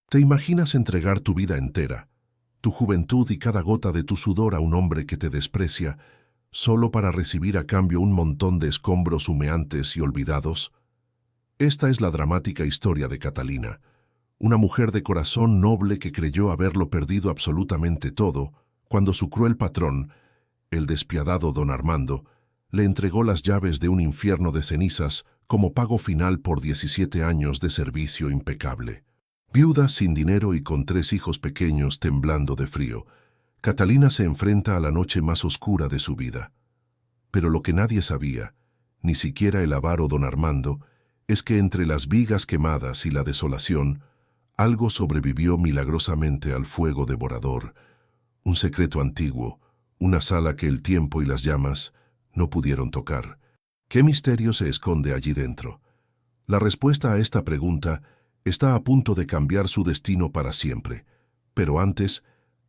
¿Te imaginas entregar tu vida entera, tu juventud y cada gota de tu sudor a un hombre que te desprecia, solo para recibir a cambio un montón de escombros humeantes y olvidados? Esta es la dramática historia de Catalina, una mujer de corazón noble que creyó haberlo perdido absolutamente todo cuando su cruel patrón, el despiadado don Armando, le entregó las llaves de un infierno de cenizas como pago final por 17 años de servicio impecable. Viuda, sin dinero y con 3 hijos pequeños temblando de frío, Catalina se enfrenta a la noche más oscura de su vida. Pero lo que nadie sabía, ni siquiera el avaro don Armando, es que entre las vigas quemadas y la desolación, algo sobrevivió milagrosamente al fuego devorador, un secreto antiguo, una sala que el tiempo y las llamas no pudieron tocar. ¿Qué misterio se esconde allí dentro? La respuesta a esta pregunta está a punto de cambiar su destino para siempre, pero antes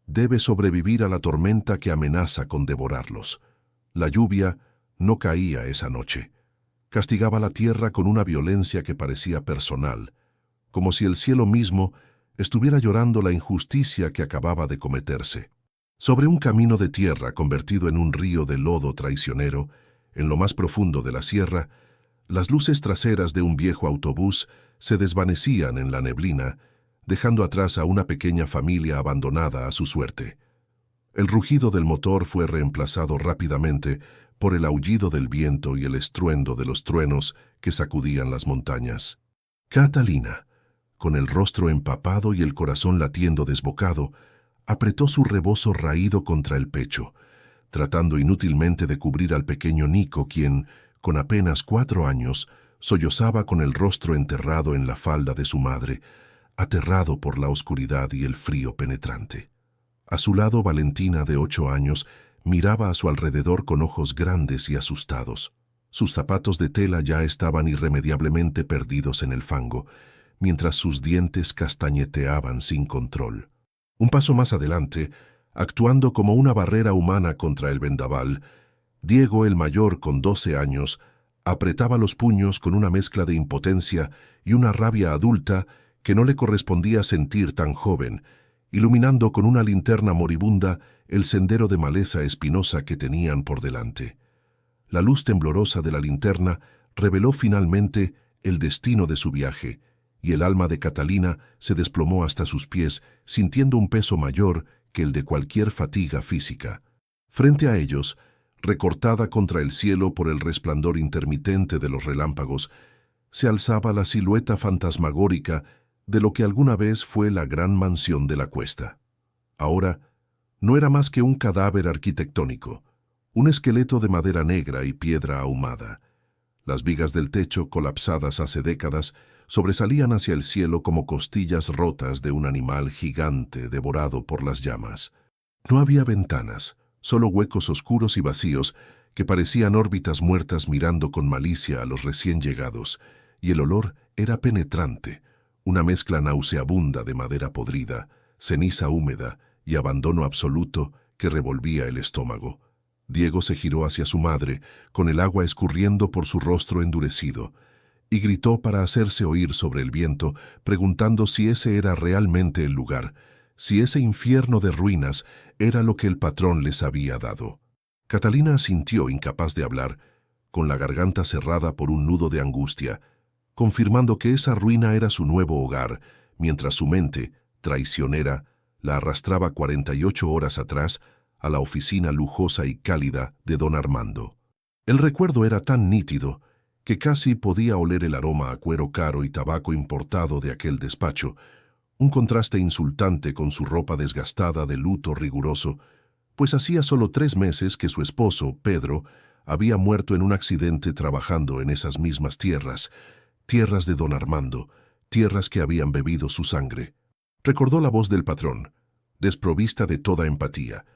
debe sobrevivir a la tormenta que amenaza con devorarlos. La lluvia no caía esa noche. Castigaba la tierra con una violencia que parecía personal, como si el cielo mismo estuviera llorando la injusticia que acababa de cometerse. Sobre un camino de tierra convertido en un río de lodo traicionero, en lo más profundo de la sierra, las luces traseras de un viejo autobús se desvanecían en la neblina, dejando atrás a una pequeña familia abandonada a su suerte. El rugido del motor fue reemplazado rápidamente por el aullido del viento y el estruendo de los truenos que sacudían las montañas. Catalina, con el rostro empapado y el corazón latiendo desbocado, apretó su rebozo raído contra el pecho, tratando inútilmente de cubrir al pequeño Nico, quien, con apenas 4 años, sollozaba con el rostro enterrado en la falda de su madre, aterrado por la oscuridad y el frío penetrante. A su lado, Valentina, de 8 años, miraba a su alrededor con ojos grandes y asustados. Sus zapatos de tela ya estaban irremediablemente perdidos en el fango, mientras sus dientes castañeteaban sin control. Un paso más adelante, actuando como una barrera humana contra el vendaval, Diego, el mayor, con 12 años, apretaba los puños con una mezcla de impotencia y una rabia adulta que no le correspondía sentir tan joven, iluminando con una linterna moribunda el sendero de maleza espinosa que tenían por delante. La luz temblorosa de la linterna reveló finalmente el destino de su viaje, y el alma de Catalina se desplomó hasta sus pies, sintiendo un peso mayor que el de cualquier fatiga física. Frente a ellos, recortada contra el cielo por el resplandor intermitente de los relámpagos, se alzaba la silueta fantasmagórica de lo que alguna vez fue la gran mansión de la Cuesta. Ahora, no era más que un cadáver arquitectónico, un esqueleto de madera negra y piedra ahumada. Las vigas del techo, colapsadas hace décadas, sobresalían hacia el cielo como costillas rotas de un animal gigante devorado por las llamas. No había ventanas, solo huecos oscuros y vacíos que parecían órbitas muertas mirando con malicia a los recién llegados, y el olor era penetrante, una mezcla nauseabunda de madera podrida, ceniza húmeda y abandono absoluto que revolvía el estómago. Diego se giró hacia su madre, con el agua escurriendo por su rostro endurecido, y gritó para hacerse oír sobre el viento, preguntando si ese era realmente el lugar, si ese infierno de ruinas era lo que el patrón les había dado. Catalina asintió, incapaz de hablar, con la garganta cerrada por un nudo de angustia, confirmando que esa ruina era su nuevo hogar, mientras su mente, traicionera, la arrastraba 48 horas atrás a la oficina lujosa y cálida de don Armando. El recuerdo era tan nítido que casi podía oler el aroma a cuero caro y tabaco importado de aquel despacho, un contraste insultante con su ropa desgastada de luto riguroso, pues hacía solo 3 meses que su esposo, Pedro, había muerto en un accidente trabajando en esas mismas tierras, tierras de don Armando, tierras que habían bebido su sangre. Recordó la voz del patrón, desprovista de toda empatía,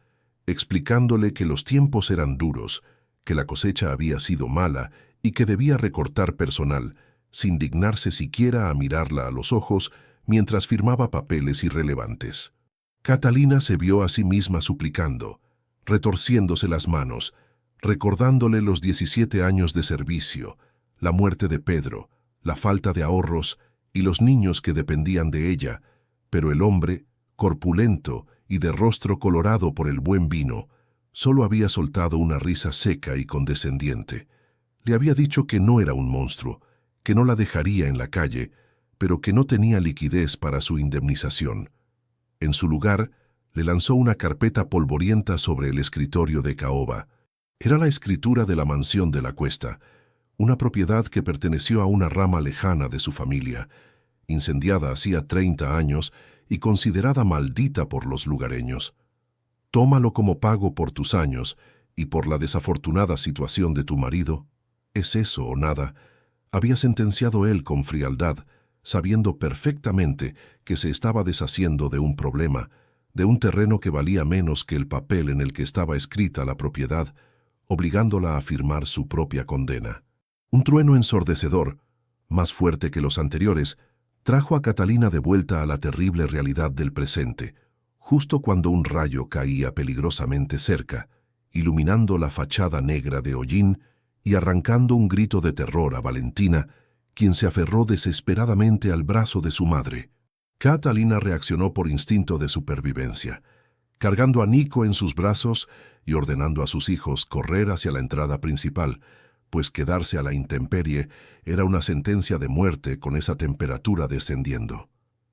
explicándole que los tiempos eran duros, que la cosecha había sido mala y que debía recortar personal, sin dignarse siquiera a mirarla a los ojos mientras firmaba papeles irrelevantes. Catalina se vio a sí misma suplicando, retorciéndose las manos, recordándole los 17 años de servicio, la muerte de Pedro, la falta de ahorros y los niños que dependían de ella, Pero el hombre, corpulento y de rostro colorado por el buen vino, solo había soltado una risa seca y condescendiente. Le había dicho que no era un monstruo, que no la dejaría en la calle, pero que no tenía liquidez para su indemnización. En su lugar, le lanzó una carpeta polvorienta sobre el escritorio de caoba. Era la escritura de la mansión de la Cuesta, una propiedad que perteneció a una rama lejana de su familia, incendiada hacía 30 años y considerada maldita por los lugareños. Tómalo como pago por tus años y por la desafortunada situación de tu marido. ¿Es eso o nada?, había sentenciado él con frialdad, sabiendo perfectamente que se estaba deshaciendo de un problema, de un terreno que valía menos que el papel en el que estaba escrita la propiedad, obligándola a firmar su propia condena. Un trueno ensordecedor, más fuerte que los anteriores, trajo a Catalina de vuelta a la terrible realidad del presente, justo cuando un rayo caía peligrosamente cerca, iluminando la fachada negra de hollín y arrancando un grito de terror a Valentina, quien se aferró desesperadamente al brazo de su madre. Catalina reaccionó por instinto de supervivencia, cargando a Nico en sus brazos y ordenando a sus hijos correr hacia la entrada principal, pues quedarse a la intemperie era una sentencia de muerte con esa temperatura descendiendo.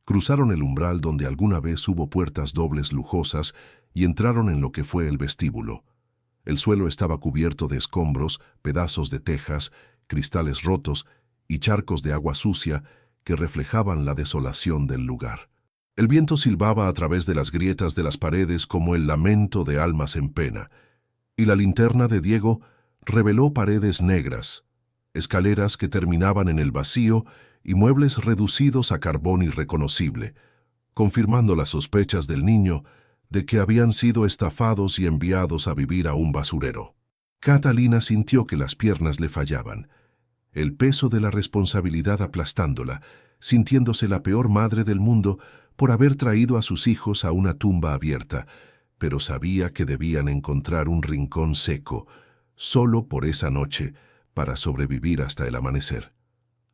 Cruzaron el umbral donde alguna vez hubo puertas dobles lujosas y entraron en lo que fue el vestíbulo. El suelo estaba cubierto de escombros, pedazos de tejas, cristales rotos y charcos de agua sucia que reflejaban la desolación del lugar. El viento silbaba a través de las grietas de las paredes como el lamento de almas en pena, y la linterna de Diego reveló paredes negras, escaleras que terminaban en el vacío y muebles reducidos a carbón irreconocible, confirmando las sospechas del niño de que habían sido estafados y enviados a vivir a un basurero. Catalina sintió que las piernas le fallaban, el peso de la responsabilidad aplastándola, sintiéndose la peor madre del mundo por haber traído a sus hijos a una tumba abierta, pero sabía que debían encontrar un rincón seco, solo por esa noche, para sobrevivir hasta el amanecer.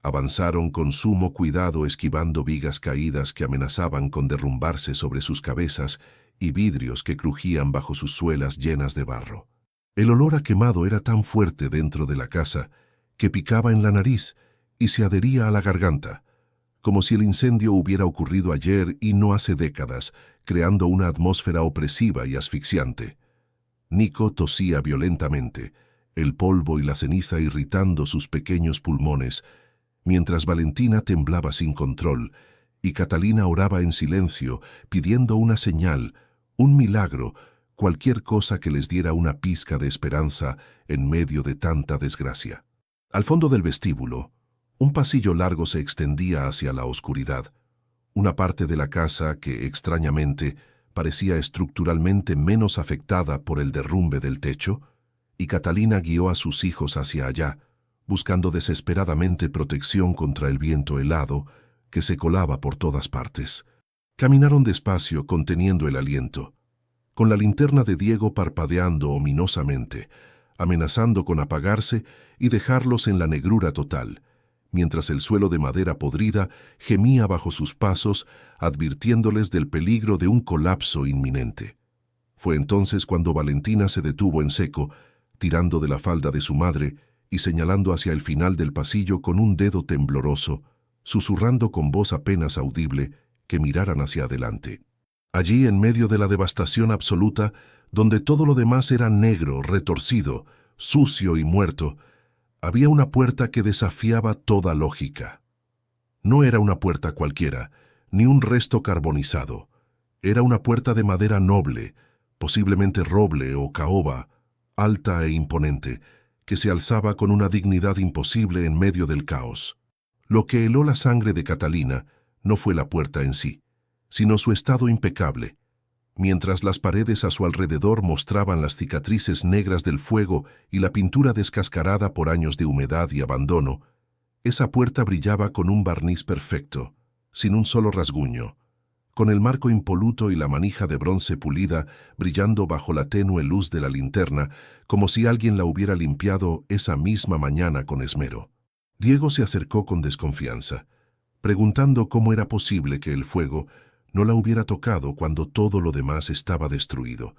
Avanzaron con sumo cuidado esquivando vigas caídas que amenazaban con derrumbarse sobre sus cabezas y vidrios que crujían bajo sus suelas llenas de barro. El olor a quemado era tan fuerte dentro de la casa que picaba en la nariz y se adhería a la garganta, como si el incendio hubiera ocurrido ayer y no hace décadas, creando una atmósfera opresiva y asfixiante. Nico tosía violentamente, el polvo y la ceniza irritando sus pequeños pulmones, mientras Valentina temblaba sin control y Catalina oraba en silencio, pidiendo una señal, un milagro, cualquier cosa que les diera una pizca de esperanza en medio de tanta desgracia. Al fondo del vestíbulo, un pasillo largo se extendía hacia la oscuridad, una parte de la casa que, extrañamente, parecía estructuralmente menos afectada por el derrumbe del techo, y Catalina guió a sus hijos hacia allá, buscando desesperadamente protección contra el viento helado que se colaba por todas partes. Caminaron despacio, conteniendo el aliento, con la linterna de Diego parpadeando ominosamente, amenazando con apagarse y dejarlos en la negrura total, mientras el suelo de madera podrida gemía bajo sus pasos, advirtiéndoles del peligro de un colapso inminente. Fue entonces cuando Valentina se detuvo en seco, tirando de la falda de su madre y señalando hacia el final del pasillo con un dedo tembloroso, susurrando con voz apenas audible que miraran hacia adelante. Allí, en medio de la devastación absoluta, donde todo lo demás era negro, retorcido, sucio y muerto, había una puerta que desafiaba toda lógica. No era una puerta cualquiera, ni un resto carbonizado. Era una puerta de madera noble, posiblemente roble o caoba, alta e imponente, que se alzaba con una dignidad imposible en medio del caos. Lo que heló la sangre de Catalina no fue la puerta en sí, sino su estado impecable. Mientras las paredes a su alrededor mostraban las cicatrices negras del fuego y la pintura descascarada por años de humedad y abandono, esa puerta brillaba con un barniz perfecto, sin un solo rasguño, con el marco impoluto y la manija de bronce pulida brillando bajo la tenue luz de la linterna, como si alguien la hubiera limpiado esa misma mañana con esmero. Diego se acercó con desconfianza, preguntando cómo era posible que el fuego no la hubiera tocado cuando todo lo demás estaba destruido,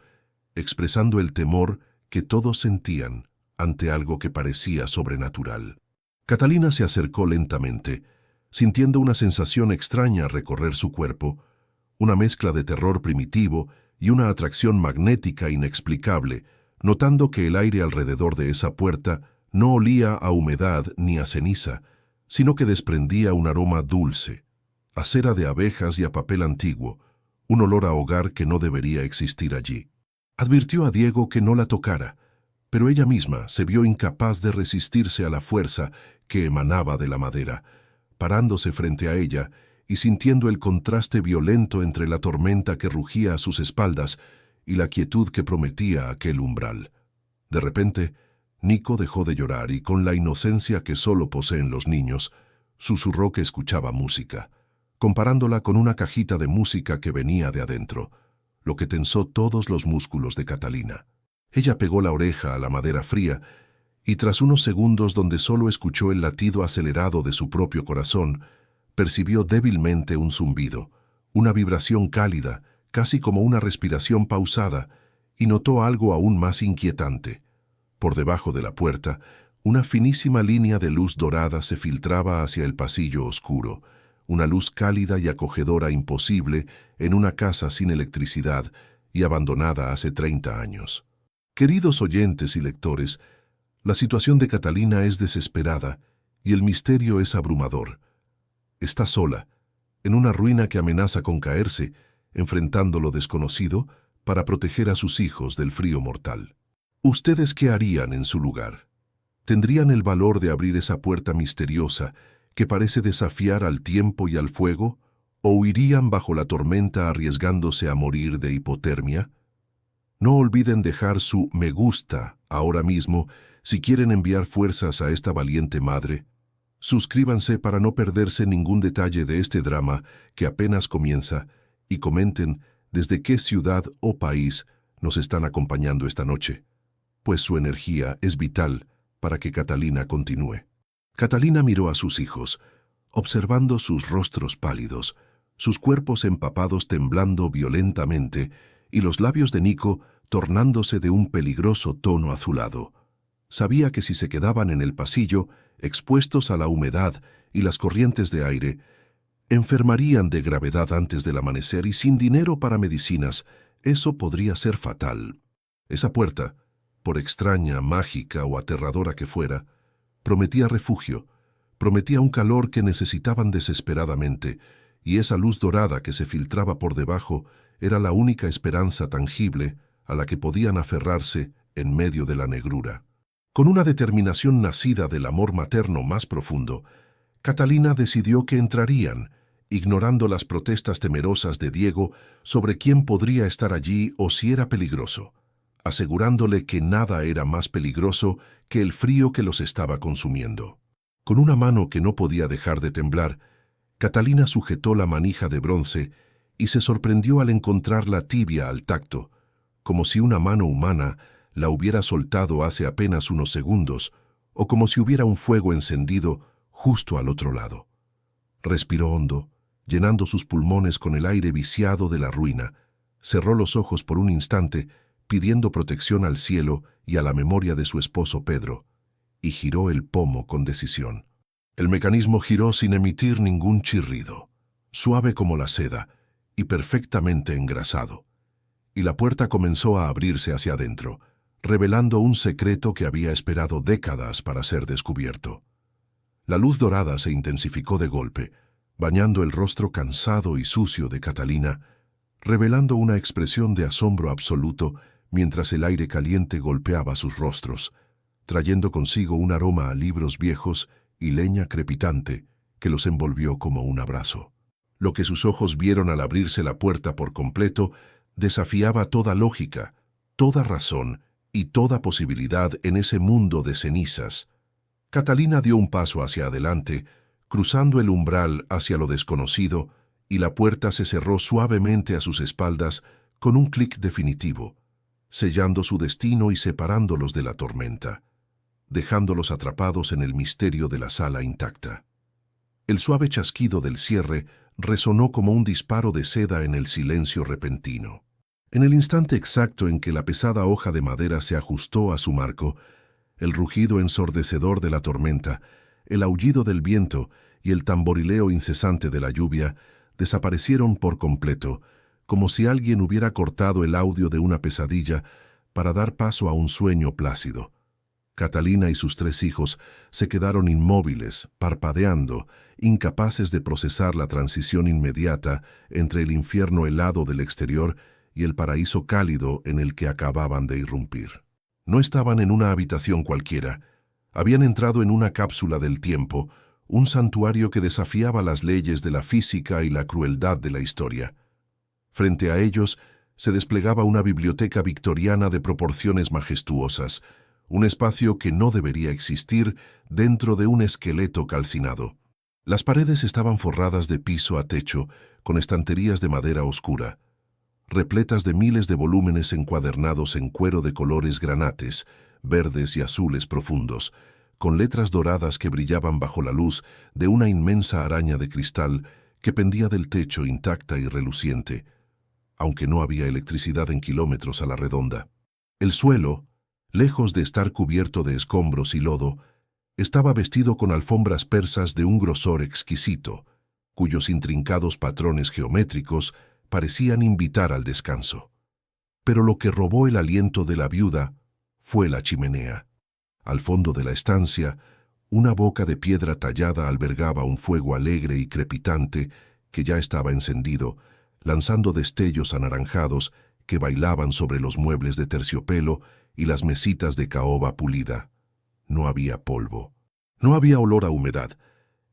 expresando el temor que todos sentían ante algo que parecía sobrenatural. Catalina se acercó lentamente, sintiendo una sensación extraña recorrer su cuerpo, una mezcla de terror primitivo y una atracción magnética inexplicable, notando que el aire alrededor de esa puerta no olía a humedad ni a ceniza, sino que desprendía un aroma dulce, a cera de abejas y a papel antiguo, un olor a hogar que no debería existir allí. Advirtió a Diego que no la tocara, pero ella misma se vio incapaz de resistirse a la fuerza que emanaba de la madera, parándose frente a ella y sintiendo el contraste violento entre la tormenta que rugía a sus espaldas y la quietud que prometía aquel umbral. De repente, Nico dejó de llorar y, con la inocencia que solo poseen los niños, susurró que escuchaba música, comparándola con una cajita de música que venía de adentro, lo que tensó todos los músculos de Catalina. Ella pegó la oreja a la madera fría y, tras unos segundos donde solo escuchó el latido acelerado de su propio corazón, percibió débilmente un zumbido, una vibración cálida, casi como una respiración pausada, y notó algo aún más inquietante. Por debajo de la puerta, una finísima línea de luz dorada se filtraba hacia el pasillo oscuro, una luz cálida y acogedora imposible en una casa sin electricidad y abandonada hace 30 años. Queridos oyentes y lectores, la situación de Catalina es desesperada y el misterio es abrumador. Está sola, en una ruina que amenaza con caerse, enfrentando lo desconocido para proteger a sus hijos del frío mortal. ¿Ustedes qué harían en su lugar? ¿Tendrían el valor de abrir esa puerta misteriosa que parece desafiar al tiempo y al fuego? ¿O huirían bajo la tormenta arriesgándose a morir de hipotermia? No olviden dejar su me gusta ahora mismo si quieren enviar fuerzas a esta valiente madre. Suscríbanse para no perderse ningún detalle de este drama que apenas comienza y comenten desde qué ciudad o país nos están acompañando esta noche, pues su energía es vital para que Catalina continúe. Catalina miró a sus hijos, observando sus rostros pálidos, sus cuerpos empapados temblando violentamente y los labios de Nico tornándose de un peligroso tono azulado. Sabía que si se quedaban en el pasillo, expuestos a la humedad y las corrientes de aire, enfermarían de gravedad antes del amanecer y sin dinero para medicinas, eso podría ser fatal. Esa puerta, por extraña, mágica o aterradora que fuera, prometía refugio, prometía un calor que necesitaban desesperadamente, y esa luz dorada que se filtraba por debajo era la única esperanza tangible a la que podían aferrarse en medio de la negrura. Con una determinación nacida del amor materno más profundo, Catalina decidió que entrarían, ignorando las protestas temerosas de Diego sobre quién podría estar allí o si era peligroso, asegurándole que nada era más peligroso que el frío que los estaba consumiendo. Con una mano que no podía dejar de temblar, Catalina sujetó la manija de bronce y se sorprendió al encontrarla tibia al tacto, como si una mano humana la hubiera soltado hace apenas unos segundos, o como si hubiera un fuego encendido justo al otro lado. Respiró hondo, llenando sus pulmones con el aire viciado de la ruina, cerró los ojos por un instante, pidiendo protección al cielo y a la memoria de su esposo Pedro, y giró el pomo con decisión. El mecanismo giró sin emitir ningún chirrido, suave como la seda y perfectamente engrasado, y la puerta comenzó a abrirse hacia adentro, revelando un secreto que había esperado décadas para ser descubierto. La luz dorada se intensificó de golpe, bañando el rostro cansado y sucio de Catalina, revelando una expresión de asombro absoluto mientras el aire caliente golpeaba sus rostros, trayendo consigo un aroma a libros viejos y leña crepitante que los envolvió como un abrazo. Lo que sus ojos vieron al abrirse la puerta por completo desafiaba toda lógica, toda razón y toda posibilidad en ese mundo de cenizas. Catalina dio un paso hacia adelante, cruzando el umbral hacia lo desconocido, y la puerta se cerró suavemente a sus espaldas con un clic definitivo, sellando su destino y separándolos de la tormenta, dejándolos atrapados en el misterio de la sala intacta. El suave chasquido del cierre resonó como un disparo de seda en el silencio repentino. En el instante exacto en que la pesada hoja de madera se ajustó a su marco, el rugido ensordecedor de la tormenta, el aullido del viento y el tamborileo incesante de la lluvia desaparecieron por completo, como si alguien hubiera cortado el audio de una pesadilla para dar paso a un sueño plácido. Catalina y sus 3 hijos se quedaron inmóviles, parpadeando, incapaces de procesar la transición inmediata entre el infierno helado del exterior y el paraíso cálido en el que acababan de irrumpir. No estaban en una habitación cualquiera. Habían entrado en una cápsula del tiempo, un santuario que desafiaba las leyes de la física y la crueldad de la historia. Frente a ellos se desplegaba una biblioteca victoriana de proporciones majestuosas, un espacio que no debería existir dentro de un esqueleto calcinado. Las paredes estaban forradas de piso a techo, con estanterías de madera oscura, repletas de miles de volúmenes encuadernados en cuero de colores granates, verdes y azules profundos, con letras doradas que brillaban bajo la luz de una inmensa araña de cristal que pendía del techo intacta y reluciente, aunque no había electricidad en kilómetros a la redonda. El suelo, lejos de estar cubierto de escombros y lodo, estaba vestido con alfombras persas de un grosor exquisito, cuyos intrincados patrones geométricos parecían invitar al descanso. Pero lo que robó el aliento de la viuda fue la chimenea. Al fondo de la estancia, una boca de piedra tallada albergaba un fuego alegre y crepitante que ya estaba encendido, lanzando destellos anaranjados que bailaban sobre los muebles de terciopelo y las mesitas de caoba pulida. No había polvo. No había olor a humedad.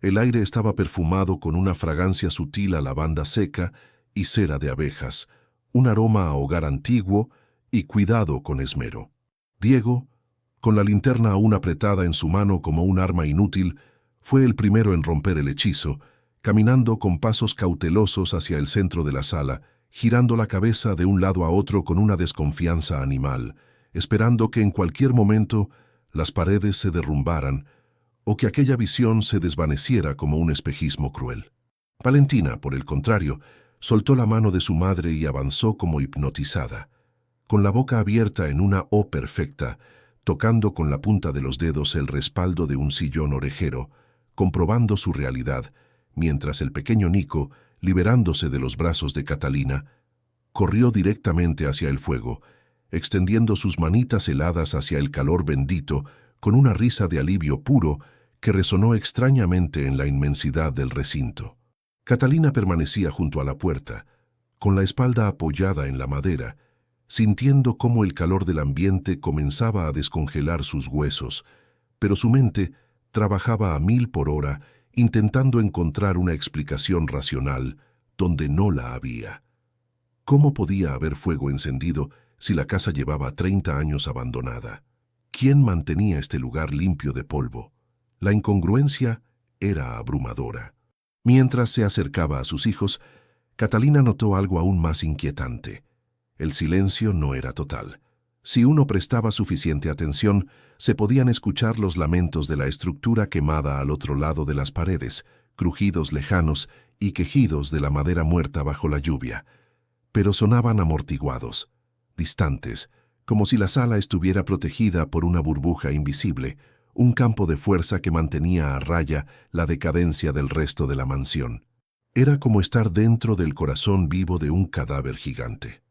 El aire estaba perfumado con una fragancia sutil a lavanda seca y cera de abejas, un aroma a hogar antiguo y cuidado con esmero. Diego, con la linterna aún apretada en su mano como un arma inútil, fue el primero en romper el hechizo, caminando con pasos cautelosos hacia el centro de la sala, girando la cabeza de un lado a otro con una desconfianza animal, esperando que en cualquier momento las paredes se derrumbaran o que aquella visión se desvaneciera como un espejismo cruel. Valentina, por el contrario, soltó la mano de su madre y avanzó como hipnotizada, con la boca abierta en una O perfecta, tocando con la punta de los dedos el respaldo de un sillón orejero, comprobando su realidad, mientras el pequeño Nico, liberándose de los brazos de Catalina, corrió directamente hacia el fuego, extendiendo sus manitas heladas hacia el calor bendito, con una risa de alivio puro que resonó extrañamente en la inmensidad del recinto. Catalina permanecía junto a la puerta, con la espalda apoyada en la madera, sintiendo cómo el calor del ambiente comenzaba a descongelar sus huesos, pero su mente trabajaba a 1000 por hora, intentando encontrar una explicación racional donde no la había. ¿Cómo podía haber fuego encendido si la casa llevaba 30 años abandonada? ¿Quién mantenía este lugar limpio de polvo? La incongruencia era abrumadora. Mientras se acercaba a sus hijos, Catalina notó algo aún más inquietante. El silencio no era total. Si uno prestaba suficiente atención, se podían escuchar los lamentos de la estructura quemada al otro lado de las paredes, crujidos lejanos y quejidos de la madera muerta bajo la lluvia. Pero sonaban amortiguados, distantes, como si la sala estuviera protegida por una burbuja invisible, un campo de fuerza que mantenía a raya la decadencia del resto de la mansión. Era como estar dentro del corazón vivo de un cadáver gigante.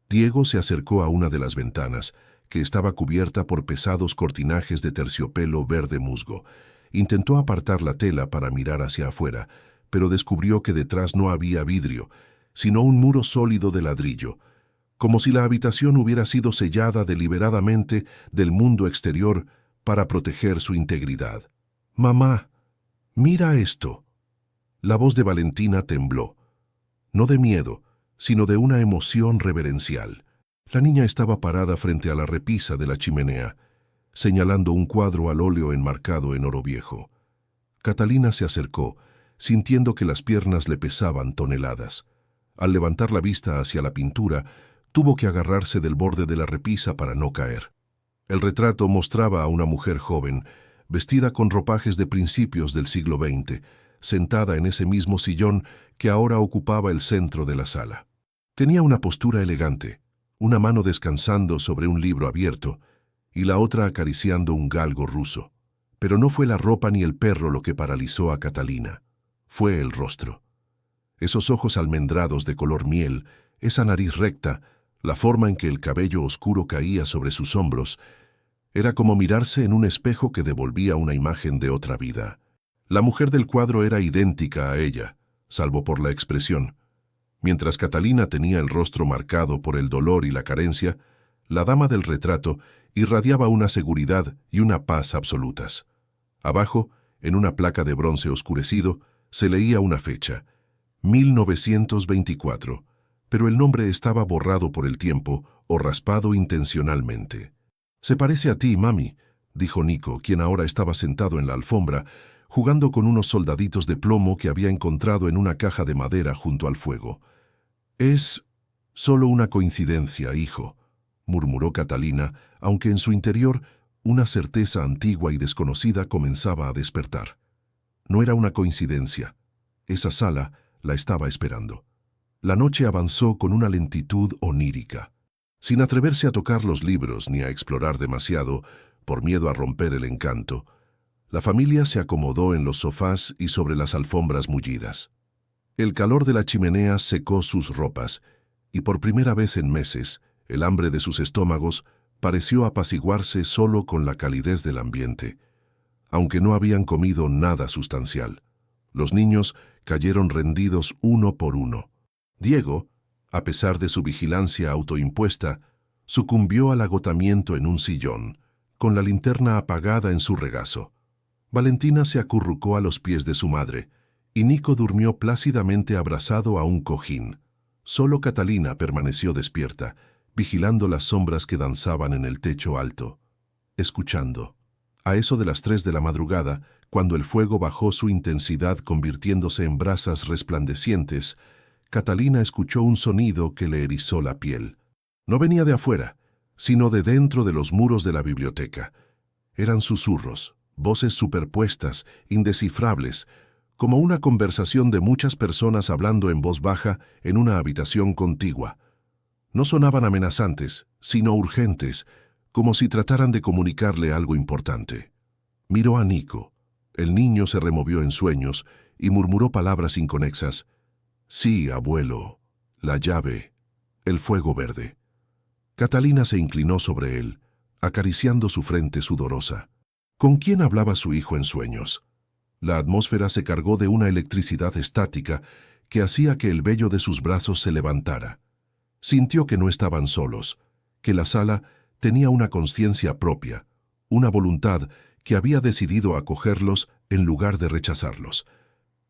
Diego se acercó a una de las ventanas, que estaba cubierta por pesados cortinajes de terciopelo verde musgo. Intentó apartar la tela para mirar hacia afuera, pero descubrió que detrás no había vidrio, sino un muro sólido de ladrillo, como si la habitación hubiera sido sellada deliberadamente del mundo exterior para proteger su integridad. «Mamá, mira esto». La voz de Valentina tembló, no de miedo, sino de una emoción reverencial. La niña estaba parada frente a la repisa de la chimenea, señalando un cuadro al óleo enmarcado en oro viejo. Catalina se acercó, sintiendo que las piernas le pesaban toneladas. Al levantar la vista hacia la pintura, tuvo que agarrarse del borde de la repisa para no caer. El retrato mostraba a una mujer joven, vestida con ropajes de principios del siglo XX, sentada en ese mismo sillón que ahora ocupaba el centro de la sala. Tenía una postura elegante, una mano descansando sobre un libro abierto y la otra acariciando un galgo ruso. Pero no fue la ropa ni el perro lo que paralizó a Catalina, fue el rostro. Esos ojos almendrados de color miel, esa nariz recta, la forma en que el cabello oscuro caía sobre sus hombros, era como mirarse en un espejo que devolvía una imagen de otra vida. La mujer del cuadro era idéntica a ella, salvo por la expresión. Mientras Catalina tenía el rostro marcado por el dolor y la carencia, la dama del retrato irradiaba una seguridad y una paz absolutas. Abajo, en una placa de bronce oscurecido, se leía una fecha, 1924, pero el nombre estaba borrado por el tiempo o raspado intencionalmente. «Se parece a ti, mami», dijo Nico, quien ahora estaba sentado en la alfombra, jugando con unos soldaditos de plomo que había encontrado en una caja de madera junto al fuego. «Es solo una coincidencia, hijo», murmuró Catalina, aunque en su interior una certeza antigua y desconocida comenzaba a despertar. No era una coincidencia. Esa sala la estaba esperando. La noche avanzó con una lentitud onírica. Sin atreverse a tocar los libros ni a explorar demasiado, por miedo a romper el encanto, la familia se acomodó en los sofás y sobre las alfombras mullidas. El calor de la chimenea secó sus ropas, y por primera vez en meses, el hambre de sus estómagos pareció apaciguarse solo con la calidez del ambiente, aunque no habían comido nada sustancial. Los niños cayeron rendidos uno por uno. Diego, a pesar de su vigilancia autoimpuesta, sucumbió al agotamiento en un sillón, con la linterna apagada en su regazo. Valentina se acurrucó a los pies de su madre, y Nico durmió plácidamente abrazado a un cojín. Solo Catalina permaneció despierta, vigilando las sombras que danzaban en el techo alto, escuchando. A eso de las 3 de la madrugada, cuando el fuego bajó su intensidad convirtiéndose en brasas resplandecientes, Catalina escuchó un sonido que le erizó la piel. No venía de afuera, sino de dentro de los muros de la biblioteca. Eran susurros, voces superpuestas, indescifrables, como una conversación de muchas personas hablando en voz baja en una habitación contigua. No sonaban amenazantes, sino urgentes, como si trataran de comunicarle algo importante. Miró a Nico. El niño se removió en sueños y murmuró palabras inconexas. «Sí, abuelo, la llave, el fuego verde». Catalina se inclinó sobre él, acariciando su frente sudorosa. ¿Con quién hablaba su hijo en sueños? La atmósfera se cargó de una electricidad estática que hacía que el vello de sus brazos se levantara. Sintió que no estaban solos, que la sala tenía una conciencia propia, una voluntad que había decidido acogerlos en lugar de rechazarlos.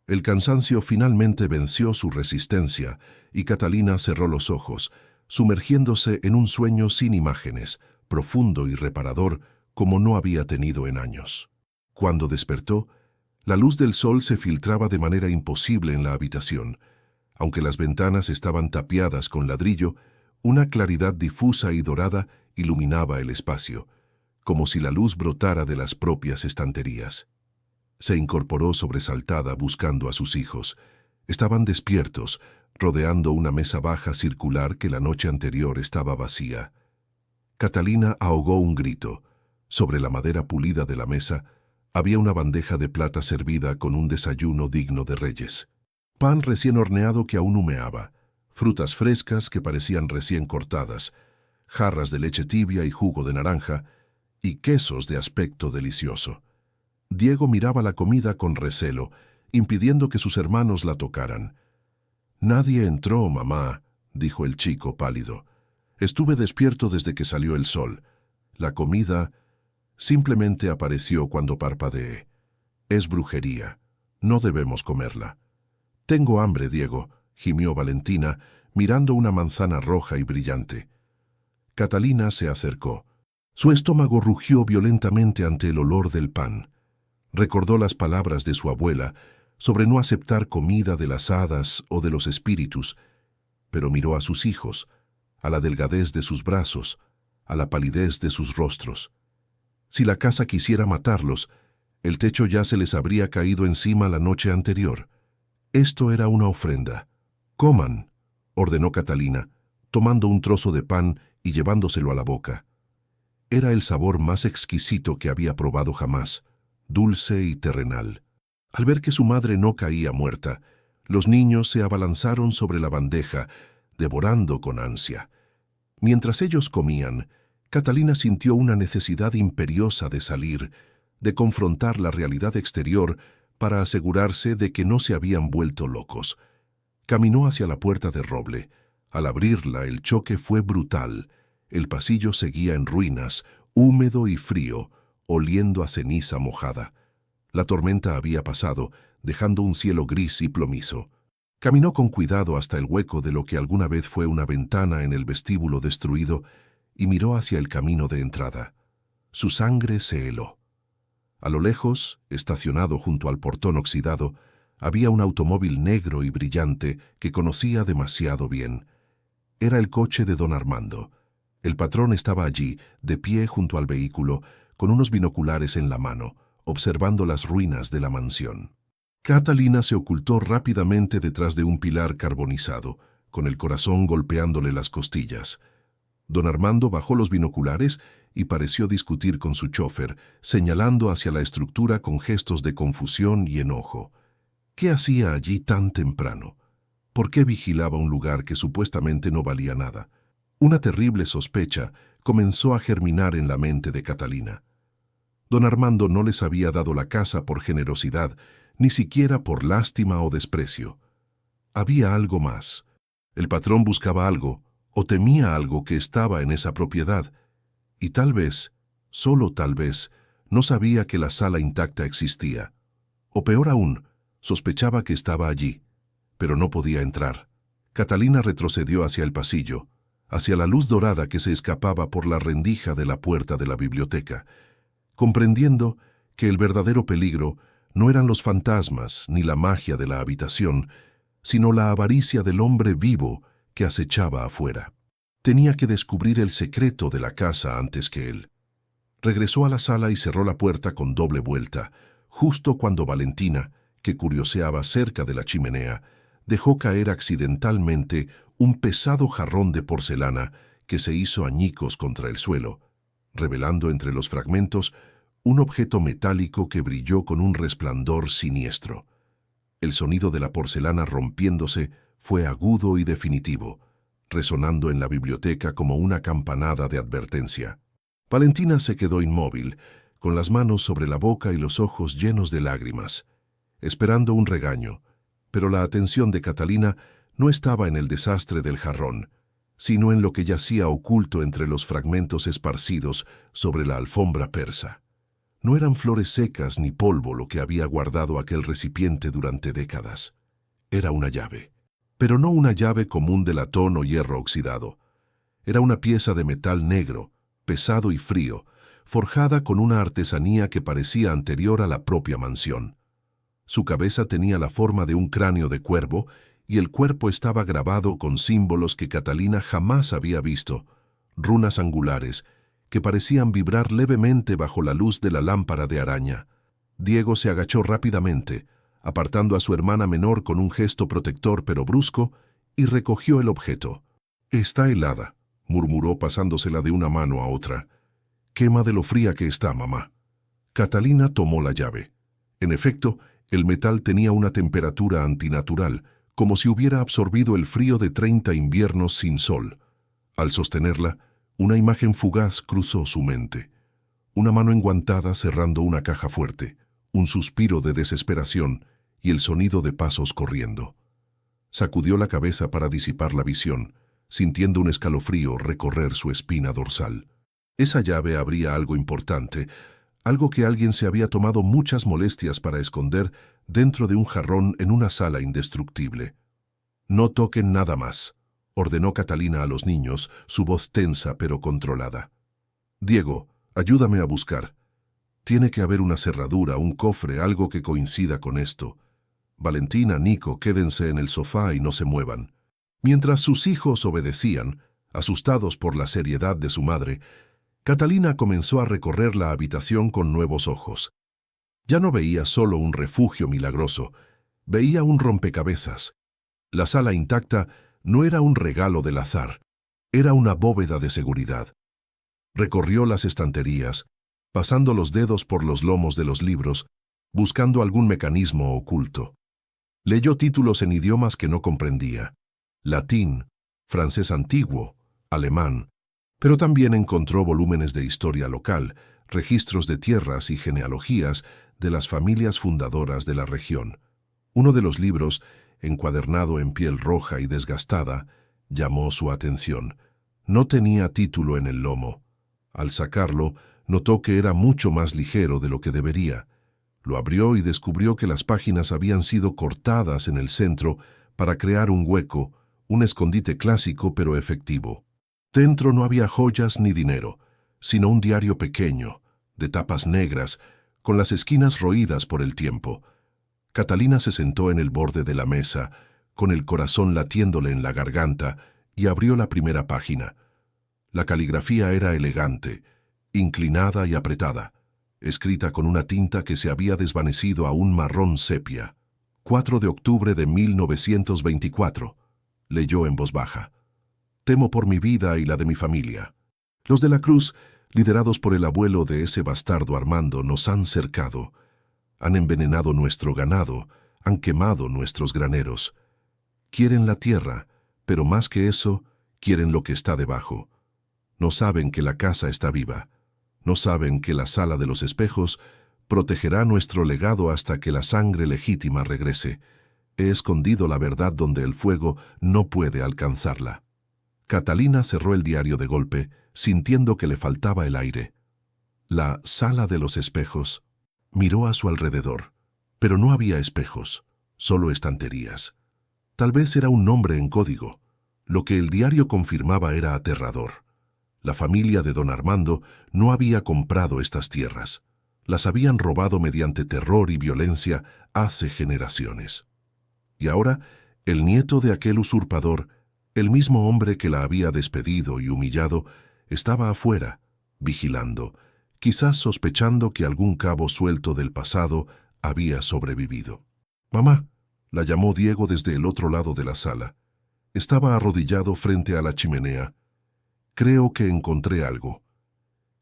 El cansancio finalmente venció su resistencia y Catalina cerró los ojos, sumergiéndose en un sueño sin imágenes, profundo y reparador como no había tenido en años. Cuando despertó, la luz del sol se filtraba de manera imposible en la habitación. Aunque las ventanas estaban tapiadas con ladrillo, una claridad difusa y dorada iluminaba el espacio, como si la luz brotara de las propias estanterías. Se incorporó sobresaltada buscando a sus hijos. Estaban despiertos, rodeando una mesa baja circular que la noche anterior estaba vacía. Catalina ahogó un grito. Sobre la madera pulida de la mesa había una bandeja de plata servida con un desayuno digno de reyes. Pan recién horneado que aún humeaba, frutas frescas que parecían recién cortadas, jarras de leche tibia y jugo de naranja, y quesos de aspecto delicioso. Diego miraba la comida con recelo, impidiendo que sus hermanos la tocaran. «Nadie entró, mamá», dijo el chico pálido. «Estuve despierto desde que salió el sol. La comida simplemente apareció cuando parpadeé. Es brujería. No debemos comerla». «Tengo hambre, Diego», gimió Valentina, mirando una manzana roja y brillante. Catalina se acercó. Su estómago rugió violentamente ante el olor del pan. Recordó las palabras de su abuela sobre no aceptar comida de las hadas o de los espíritus, pero miró a sus hijos, a la delgadez de sus brazos, a la palidez de sus rostros. Si la casa quisiera matarlos, El techo ya se les habría caído encima la noche anterior. Esto era una ofrenda. «Coman», ordenó Catalina, tomando un trozo de pan y llevándoselo a la boca. Era el sabor más exquisito que había probado jamás, dulce y terrenal. Al ver que su madre no caía muerta, los niños se abalanzaron sobre la bandeja, devorando con ansia. Mientras ellos comían, Catalina sintió una necesidad imperiosa de salir, de confrontar la realidad exterior para asegurarse de que no se habían vuelto locos. Caminó hacia la puerta de roble. Al abrirla, el choque fue brutal. El pasillo seguía en ruinas, húmedo y frío, oliendo a ceniza mojada. La tormenta había pasado, dejando un cielo gris y plomizo. Caminó con cuidado hasta el hueco de lo que alguna vez fue una ventana en el vestíbulo destruido y miró hacia el camino de entrada. Su sangre se heló. A lo lejos, estacionado junto al portón oxidado, había un automóvil negro y brillante que conocía demasiado bien. Era el coche de don Armando. El patrón estaba allí, de pie junto al vehículo, con unos binoculares en la mano, observando las ruinas de la mansión. Catalina se ocultó rápidamente detrás de un pilar carbonizado, con el corazón golpeándole las costillas. Don Armando bajó los binoculares y pareció discutir con su chofer, señalando hacia la estructura con gestos de confusión y enojo. ¿Qué hacía allí tan temprano? ¿Por qué vigilaba un lugar que supuestamente no valía nada? Una terrible sospecha comenzó a germinar en la mente de Catalina. Don Armando no les había dado la casa por generosidad, ni siquiera por lástima o desprecio. Había algo más. El patrón buscaba algo, o temía algo que estaba en esa propiedad, y tal vez, solo tal vez, no sabía que la sala intacta existía. O peor aún, sospechaba que estaba allí, pero no podía entrar. Catalina retrocedió hacia el pasillo, hacia la luz dorada que se escapaba por la rendija de la puerta de la biblioteca, comprendiendo que el verdadero peligro no eran los fantasmas ni la magia de la habitación, sino la avaricia del hombre vivo que acechaba afuera. Tenía que descubrir el secreto de la casa antes que él. Regresó a la sala y cerró la puerta con doble vuelta, justo cuando Valentina, que curioseaba cerca de la chimenea, dejó caer accidentalmente un pesado jarrón de porcelana que se hizo añicos contra el suelo, revelando entre los fragmentos un objeto metálico que brilló con un resplandor siniestro. El sonido de la porcelana rompiéndose fue agudo y definitivo, resonando en la biblioteca como una campanada de advertencia. Valentina se quedó inmóvil, con las manos sobre la boca y los ojos llenos de lágrimas, esperando un regaño, pero la atención de Catalina no estaba en el desastre del jarrón, sino en lo que yacía oculto entre los fragmentos esparcidos sobre la alfombra persa. No eran flores secas ni polvo lo que había guardado aquel recipiente durante décadas. Era una llave, pero no una llave común de latón o hierro oxidado. Era una pieza de metal negro, pesado y frío, forjada con una artesanía que parecía anterior a la propia mansión. Su cabeza tenía la forma de un cráneo de cuervo y el cuerpo estaba grabado con símbolos que Catalina jamás había visto, runas angulares que parecían vibrar levemente bajo la luz de la lámpara de araña. Diego se agachó rápidamente, apartando a su hermana menor con un gesto protector pero brusco, y recogió el objeto. «Está helada», murmuró pasándosela de una mano a otra. «Quema de lo fría que está, mamá». Catalina tomó la llave. En efecto, el metal tenía una temperatura antinatural, como si hubiera absorbido el frío de 30 inviernos sin sol. Al sostenerla, una imagen fugaz cruzó su mente. Una mano enguantada cerrando una caja fuerte, un suspiro de desesperación y el sonido de pasos corriendo. Sacudió la cabeza para disipar la visión, sintiendo un escalofrío recorrer su espina dorsal. Esa llave abría algo importante, algo que alguien se había tomado muchas molestias para esconder dentro de un jarrón en una sala indestructible. «No toquen nada más», ordenó Catalina a los niños, su voz tensa pero controlada. «Diego, ayúdame a buscar. Tiene que haber una cerradura, un cofre, algo que coincida con esto. Valentina, Nico, quédense en el sofá y no se muevan». Mientras sus hijos obedecían, asustados por la seriedad de su madre, Catalina comenzó a recorrer la habitación con nuevos ojos. Ya no veía solo un refugio milagroso, veía un rompecabezas. La sala intacta no era un regalo del azar, era una bóveda de seguridad. Recorrió las estanterías, pasando los dedos por los lomos de los libros, buscando algún mecanismo oculto. Leyó títulos en idiomas que no comprendía: latín, francés antiguo, alemán, pero también encontró volúmenes de historia local, registros de tierras y genealogías de las familias fundadoras de la región. Uno de los libros, encuadernado en piel roja y desgastada, llamó su atención. No tenía título en el lomo. Al sacarlo, notó que era mucho más ligero de lo que debería. Lo abrió y descubrió que las páginas habían sido cortadas en el centro para crear un hueco, un escondite clásico pero efectivo. Dentro no había joyas ni dinero, sino un diario pequeño, de tapas negras, con las esquinas roídas por el tiempo. Catalina se sentó en el borde de la mesa, con el corazón latiéndole en la garganta, y abrió la primera página. La caligrafía era elegante, inclinada y apretada, escrita con una tinta que se había desvanecido a un marrón sepia. 4 de octubre de 1924, leyó en voz baja. Temo por mi vida y la de mi familia. Los de la Cruz, liderados por el abuelo de ese bastardo Armando, nos han cercado. Han envenenado nuestro ganado, han quemado nuestros graneros. Quieren la tierra, pero más que eso, quieren lo que está debajo. No saben que la casa está viva. No saben que la sala de los espejos protegerá nuestro legado hasta que la sangre legítima regrese. He escondido la verdad donde el fuego no puede alcanzarla. Catalina cerró el diario de golpe, sintiendo que le faltaba el aire. La sala de los espejos. Miró a su alrededor, pero no había espejos, solo estanterías. Tal vez era un nombre en código. Lo que el diario confirmaba era aterrador. La familia de don Armando no había comprado estas tierras. Las habían robado mediante terror y violencia hace generaciones. Y ahora, el nieto de aquel usurpador, el mismo hombre que la había despedido y humillado, estaba afuera, vigilando, quizás sospechando que algún cabo suelto del pasado había sobrevivido. «Mamá», la llamó Diego desde el otro lado de la sala. Estaba arrodillado frente a la chimenea. «Creo que encontré algo».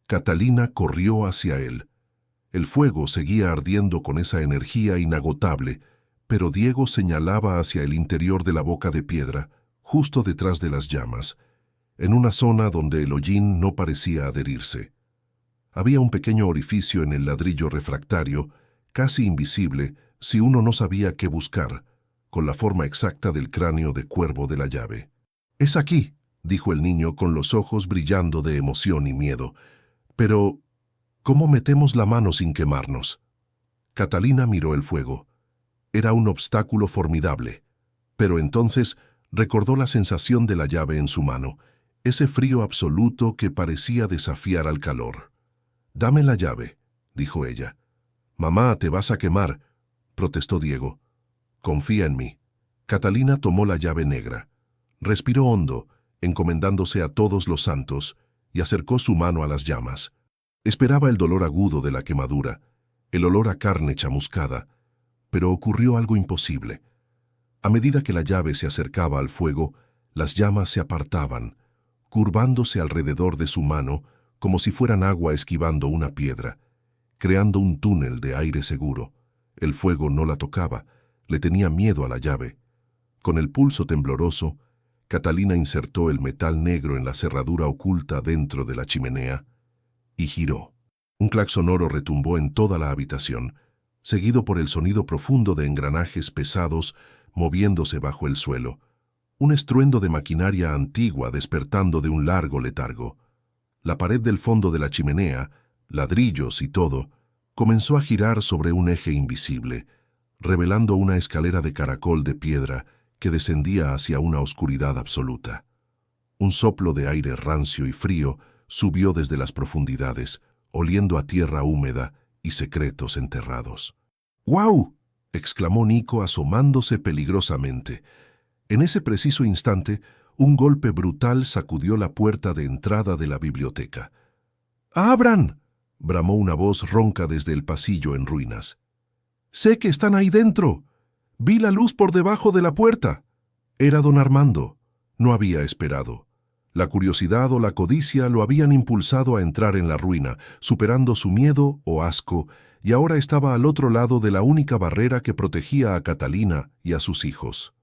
Catalina corrió hacia él. El fuego seguía ardiendo con esa energía inagotable, pero Diego señalaba hacia el interior de la boca de piedra, justo detrás de las llamas, en una zona donde el hollín no parecía adherirse. Había un pequeño orificio en el ladrillo refractario, casi invisible si uno no sabía qué buscar, con la forma exacta del cráneo de cuervo de la llave. «Es aquí», dijo el niño con los ojos brillando de emoción y miedo. «Pero, ¿cómo metemos la mano sin quemarnos?» Catalina miró el fuego. Era un obstáculo formidable, pero entonces recordó la sensación de la llave en su mano, ese frío absoluto que parecía desafiar al calor. «Dame la llave», dijo ella. «Mamá, te vas a quemar», protestó Diego. «Confía en mí». Catalina tomó la llave negra. Respiró hondo, encomendándose a todos los santos, y acercó su mano a las llamas. Esperaba el dolor agudo de la quemadura, el olor a carne chamuscada, pero ocurrió algo imposible. A medida que la llave se acercaba al fuego, las llamas se apartaban, curvándose alrededor de su mano como si fueran agua esquivando una piedra, creando un túnel de aire seguro. El fuego no la tocaba, le tenía miedo a la llave. Con el pulso tembloroso, Catalina insertó el metal negro en la cerradura oculta dentro de la chimenea y giró. Un clac sonoro retumbó en toda la habitación, seguido por el sonido profundo de engranajes pesados moviéndose bajo el suelo, un estruendo de maquinaria antigua despertando de un largo letargo. La pared del fondo de la chimenea, ladrillos y todo, comenzó a girar sobre un eje invisible, revelando una escalera de caracol de piedra que descendía hacia una oscuridad absoluta. Un soplo de aire rancio y frío subió desde las profundidades, oliendo a tierra húmeda y secretos enterrados. «¡Guau!», exclamó Nico asomándose peligrosamente. En ese preciso instante, un golpe brutal sacudió la puerta de entrada de la biblioteca. «¡Abran!», bramó una voz ronca desde el pasillo en ruinas. «¡Sé que están ahí dentro! Vi la luz por debajo de la puerta». Era don Armando. No había esperado. La curiosidad o la codicia lo habían impulsado a entrar en la ruina, superando su miedo o asco, y ahora estaba al otro lado de la única barrera que protegía a Catalina y a sus hijos.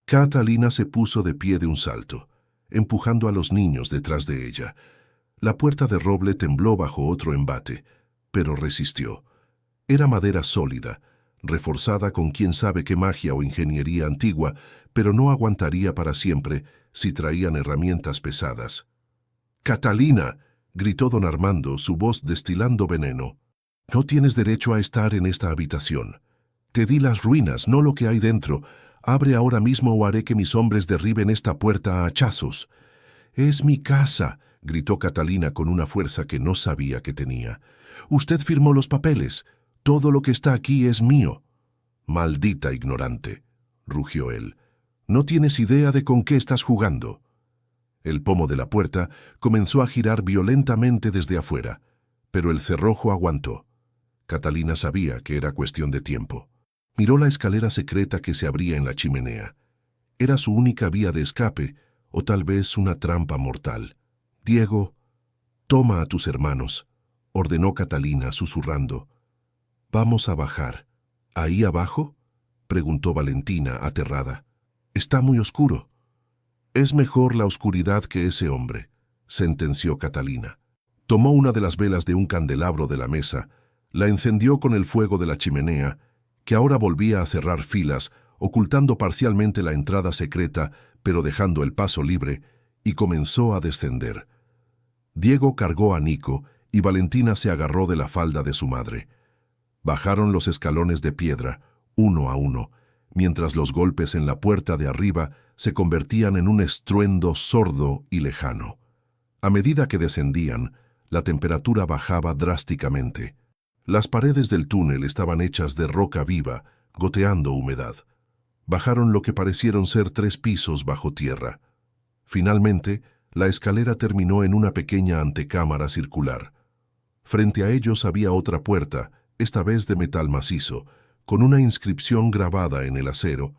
Catalina se puso de pie de un salto, empujando a los niños detrás de ella. La puerta de roble tembló bajo otro embate, pero resistió. Era madera sólida, reforzada con quién sabe qué magia o ingeniería antigua, pero no aguantaría para siempre si traían herramientas pesadas. «¡Catalina!», gritó don Armando, su voz destilando veneno. «No tienes derecho a estar en esta habitación. Te di las ruinas, no lo que hay dentro. Abre ahora mismo o haré que mis hombres derriben esta puerta a hachazos». «Es mi casa», gritó Catalina con una fuerza que no sabía que tenía. «Usted firmó los papeles. Todo lo que está aquí es mío». «Maldita ignorante», rugió él. «No tienes idea de con qué estás jugando». El pomo de la puerta comenzó a girar violentamente desde afuera, pero el cerrojo aguantó. Catalina sabía que era cuestión de tiempo. Miró la escalera secreta que se abría en la chimenea. Era su única vía de escape, o tal vez una trampa mortal. «Diego, toma a tus hermanos», ordenó Catalina, susurrando. «Vamos a bajar». «¿Ahí abajo?», preguntó Valentina, aterrada. «Está muy oscuro». «Es mejor la oscuridad que ese hombre», sentenció Catalina. Tomó una de las velas de un candelabro de la mesa, la encendió con el fuego de la chimenea, que ahora volvía a cerrar filas, ocultando parcialmente la entrada secreta, pero dejando el paso libre, y comenzó a descender. Diego cargó a Nico y Valentina se agarró de la falda de su madre. Bajaron los escalones de piedra, uno a uno, mientras los golpes en la puerta de arriba se convertían en un estruendo sordo y lejano. A medida que descendían, la temperatura bajaba drásticamente. Las paredes del túnel estaban hechas de roca viva, goteando humedad. Bajaron lo que parecieron ser 3 pisos bajo tierra. Finalmente, la escalera terminó en una pequeña antecámara circular. Frente a ellos había otra puerta, esta vez de metal macizo, con una inscripción grabada en el acero.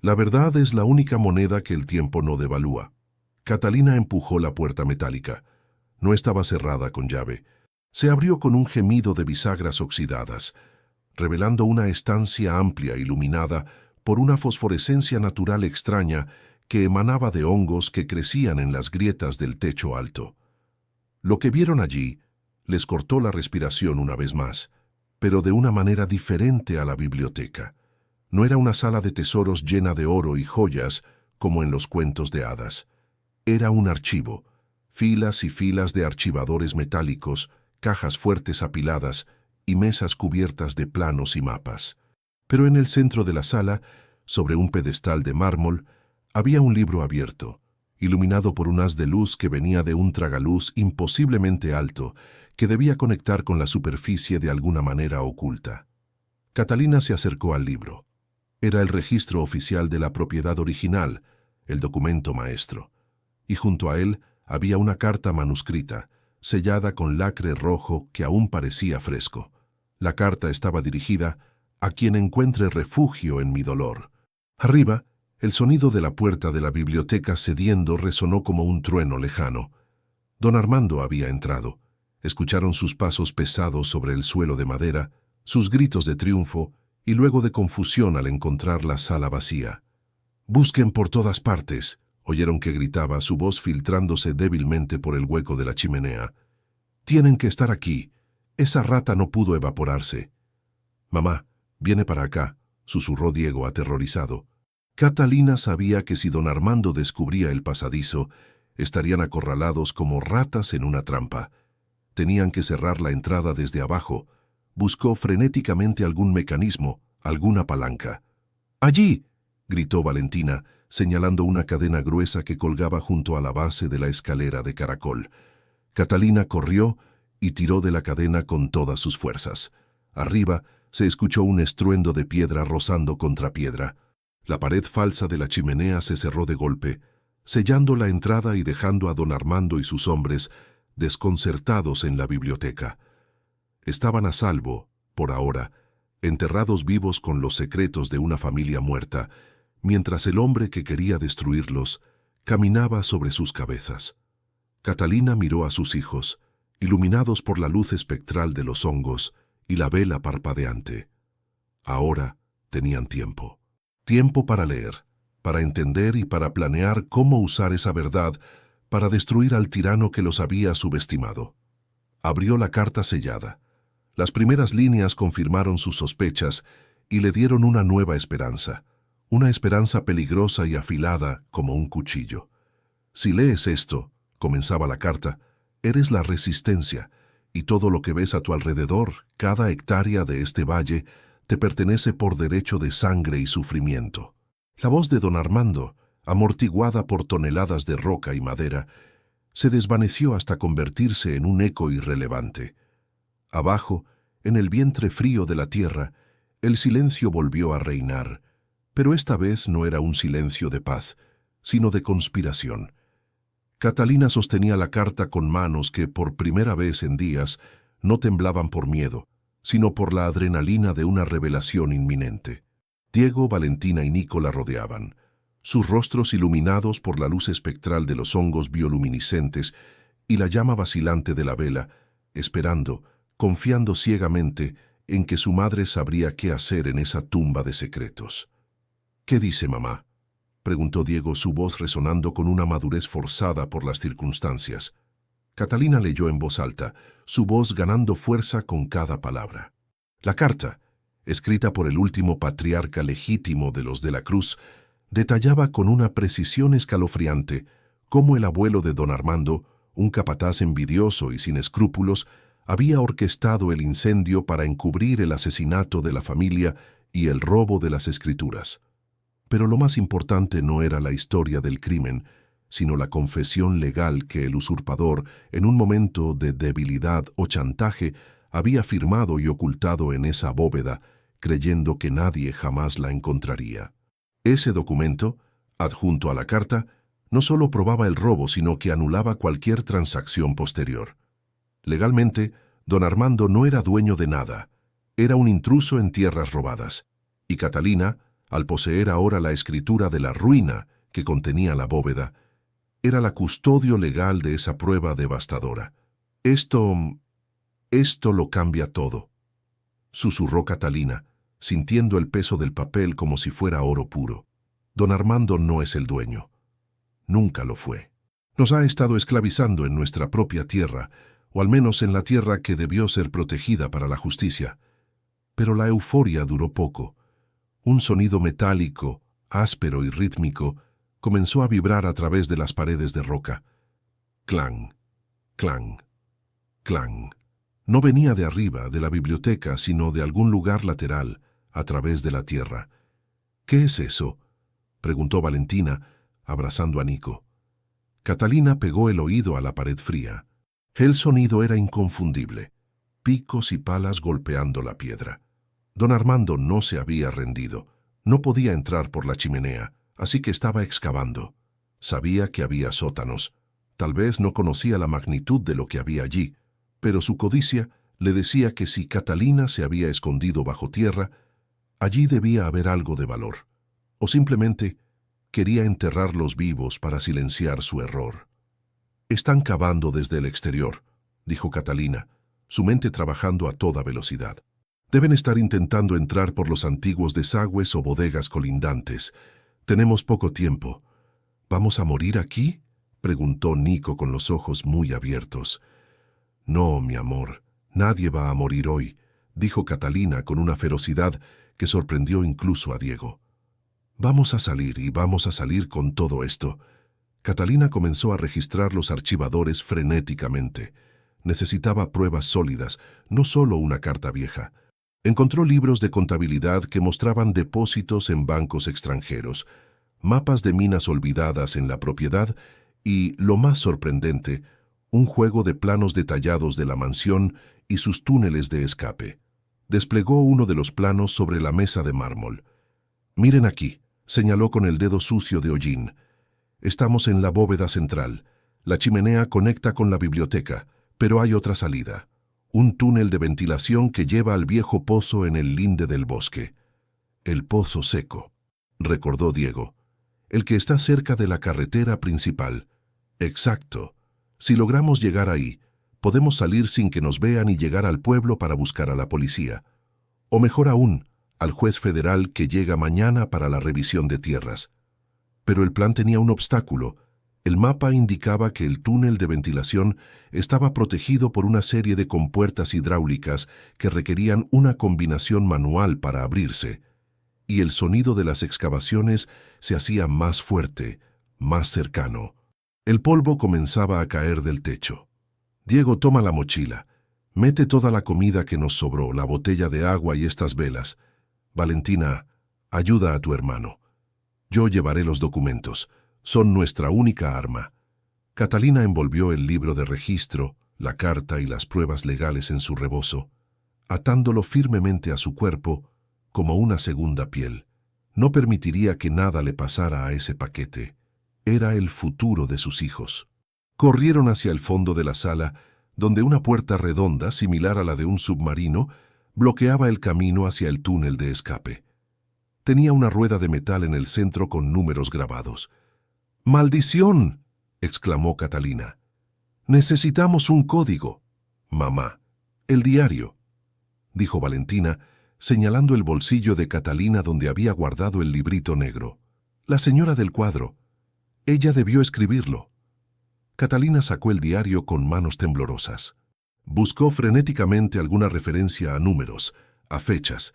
La verdad es la única moneda que el tiempo no devalúa. Catalina empujó la puerta metálica. No estaba cerrada con llave. Se abrió con un gemido de bisagras oxidadas, revelando una estancia amplia iluminada por una fosforescencia natural extraña que emanaba de hongos que crecían en las grietas del techo alto. Lo que vieron allí les cortó la respiración una vez más, pero de una manera diferente a la biblioteca. No era una sala de tesoros llena de oro y joyas como en los cuentos de hadas. Era un archivo, filas y filas de archivadores metálicos, cajas fuertes apiladas y mesas cubiertas de planos y mapas. Pero en el centro de la sala, sobre un pedestal de mármol, había un libro abierto, iluminado por un haz de luz que venía de un tragaluz imposiblemente alto, que debía conectar con la superficie de alguna manera oculta. Catalina se acercó al libro. Era el registro oficial de la propiedad original, el documento maestro, y junto a él había una carta manuscrita, sellada con lacre rojo que aún parecía fresco. La carta estaba dirigida a quien encuentre refugio en mi dolor. Arriba, el sonido de la puerta de la biblioteca cediendo resonó como un trueno lejano. Don Armando había entrado. Escucharon sus pasos pesados sobre el suelo de madera, sus gritos de triunfo y luego de confusión al encontrar la sala vacía. «Busquen por todas partes», oyeron que gritaba, su voz filtrándose débilmente por el hueco de la chimenea. «Tienen que estar aquí. Esa rata no pudo evaporarse». «Mamá, viene para acá», susurró Diego aterrorizado. Catalina sabía que si don Armando descubría el pasadizo, estarían acorralados como ratas en una trampa. Tenían que cerrar la entrada desde abajo. Buscó frenéticamente algún mecanismo, alguna palanca. «¡Allí!», gritó Valentina, señalando una cadena gruesa que colgaba junto a la base de la escalera de caracol. Catalina corrió y tiró de la cadena con todas sus fuerzas. Arriba se escuchó un estruendo de piedra rozando contra piedra. La pared falsa de la chimenea se cerró de golpe, sellando la entrada y dejando a don Armando y sus hombres desconcertados en la biblioteca. Estaban a salvo, por ahora, enterrados vivos con los secretos de una familia muerta, mientras el hombre que quería destruirlos caminaba sobre sus cabezas. Catalina miró a sus hijos, iluminados por la luz espectral de los hongos y la vela parpadeante. Ahora tenían tiempo. Tiempo para leer, para entender y para planear cómo usar esa verdad para destruir al tirano que los había subestimado. Abrió la carta sellada. Las primeras líneas confirmaron sus sospechas y le dieron una nueva esperanza, una esperanza peligrosa y afilada como un cuchillo. Si lees esto, comenzaba la carta, eres la resistencia, y todo lo que ves a tu alrededor, cada hectárea de este valle, te pertenece por derecho de sangre y sufrimiento. La voz de don Armando, amortiguada por toneladas de roca y madera, se desvaneció hasta convertirse en un eco irrelevante. Abajo, en el vientre frío de la tierra, el silencio volvió a reinar, pero esta vez no era un silencio de paz, sino de conspiración. Catalina sostenía la carta con manos que, por primera vez en días, no temblaban por miedo, sino por la adrenalina de una revelación inminente. Diego, Valentina y Nico la rodeaban, sus rostros iluminados por la luz espectral de los hongos bioluminiscentes y la llama vacilante de la vela, esperando, confiando ciegamente en que su madre sabría qué hacer en esa tumba de secretos. «¿Qué dice mamá?», preguntó Diego, su voz resonando con una madurez forzada por las circunstancias. Catalina leyó en voz alta, su voz ganando fuerza con cada palabra. La carta, escrita por el último patriarca legítimo de los de la Cruz, detallaba con una precisión escalofriante cómo el abuelo de don Armando, un capataz envidioso y sin escrúpulos, había orquestado el incendio para encubrir el asesinato de la familia y el robo de las escrituras. Pero lo más importante no era la historia del crimen, sino la confesión legal que el usurpador, en un momento de debilidad o chantaje, había firmado y ocultado en esa bóveda, creyendo que nadie jamás la encontraría. Ese documento, adjunto a la carta, no solo probaba el robo, sino que anulaba cualquier transacción posterior. Legalmente, don Armando no era dueño de nada, era un intruso en tierras robadas, y Catalina, al poseer ahora la escritura de la ruina que contenía la bóveda, era la custodio legal de esa prueba devastadora. Esto lo cambia todo», susurró Catalina, sintiendo el peso del papel como si fuera oro puro. «Don Armando no es el dueño. Nunca lo fue. Nos ha estado esclavizando en nuestra propia tierra, o al menos en la tierra que debió ser protegida para la justicia. Pero la euforia duró poco. Un sonido metálico, áspero y rítmico, comenzó a vibrar a través de las paredes de roca. Clang, clang, clang. No venía de arriba, de la biblioteca, sino de algún lugar lateral, a través de la tierra. «¿Qué es eso?», preguntó Valentina, abrazando a Nico. Catalina pegó el oído a la pared fría. El sonido era inconfundible, picos y palas golpeando la piedra. Don Armando no se había rendido, no podía entrar por la chimenea, así que estaba excavando. Sabía que había sótanos. Tal vez no conocía la magnitud de lo que había allí, pero su codicia le decía que si Catalina se había escondido bajo tierra, allí debía haber algo de valor, o simplemente quería enterrarlos vivos para silenciar su error. «Están cavando desde el exterior», dijo Catalina, su mente trabajando a toda velocidad. «Deben estar intentando entrar por los antiguos desagües o bodegas colindantes. Tenemos poco tiempo». «¿Vamos a morir aquí?», preguntó Nico con los ojos muy abiertos. «No, mi amor, nadie va a morir hoy», dijo Catalina con una ferocidad que sorprendió incluso a Diego. «Vamos a salir y vamos a salir con todo esto». Catalina comenzó a registrar los archivadores frenéticamente. Necesitaba pruebas sólidas, no solo una carta vieja. Encontró libros de contabilidad que mostraban depósitos en bancos extranjeros, mapas de minas olvidadas en la propiedad y, lo más sorprendente, un juego de planos detallados de la mansión y sus túneles de escape. Desplegó uno de los planos sobre la mesa de mármol. «Miren aquí», señaló con el dedo sucio de hollín. «Estamos en la bóveda central. La chimenea conecta con la biblioteca, pero hay otra salida. Un túnel de ventilación que lleva al viejo pozo en el linde del bosque. El pozo seco, recordó Diego. El que está cerca de la carretera principal. Exacto. Si logramos llegar ahí, podemos salir sin que nos vean y llegar al pueblo para buscar a la policía. O mejor aún, al juez federal que llega mañana para la revisión de tierras. Pero el plan tenía un obstáculo. El mapa indicaba que el túnel de ventilación estaba protegido por una serie de compuertas hidráulicas que requerían una combinación manual para abrirse, y el sonido de las excavaciones se hacía más fuerte, más cercano. El polvo comenzaba a caer del techo. Diego, toma la mochila. Mete toda la comida que nos sobró, la botella de agua y estas velas. Valentina, ayuda a tu hermano. Yo llevaré los documentos. Son nuestra única arma. Catalina envolvió el libro de registro, la carta y las pruebas legales en su rebozo, atándolo firmemente a su cuerpo como una segunda piel. No permitiría que nada le pasara a ese paquete. Era el futuro de sus hijos. Corrieron hacia el fondo de la sala, donde una puerta redonda, similar a la de un submarino, bloqueaba el camino hacia el túnel de escape. Tenía una rueda de metal en el centro con números grabados. ¡Maldición!, exclamó Catalina. «Necesitamos un código». «Mamá, el diario», dijo Valentina, señalando el bolsillo de Catalina donde había guardado el librito negro. «La señora del cuadro. Ella debió escribirlo». Catalina sacó el diario con manos temblorosas. Buscó frenéticamente alguna referencia a números, a fechas.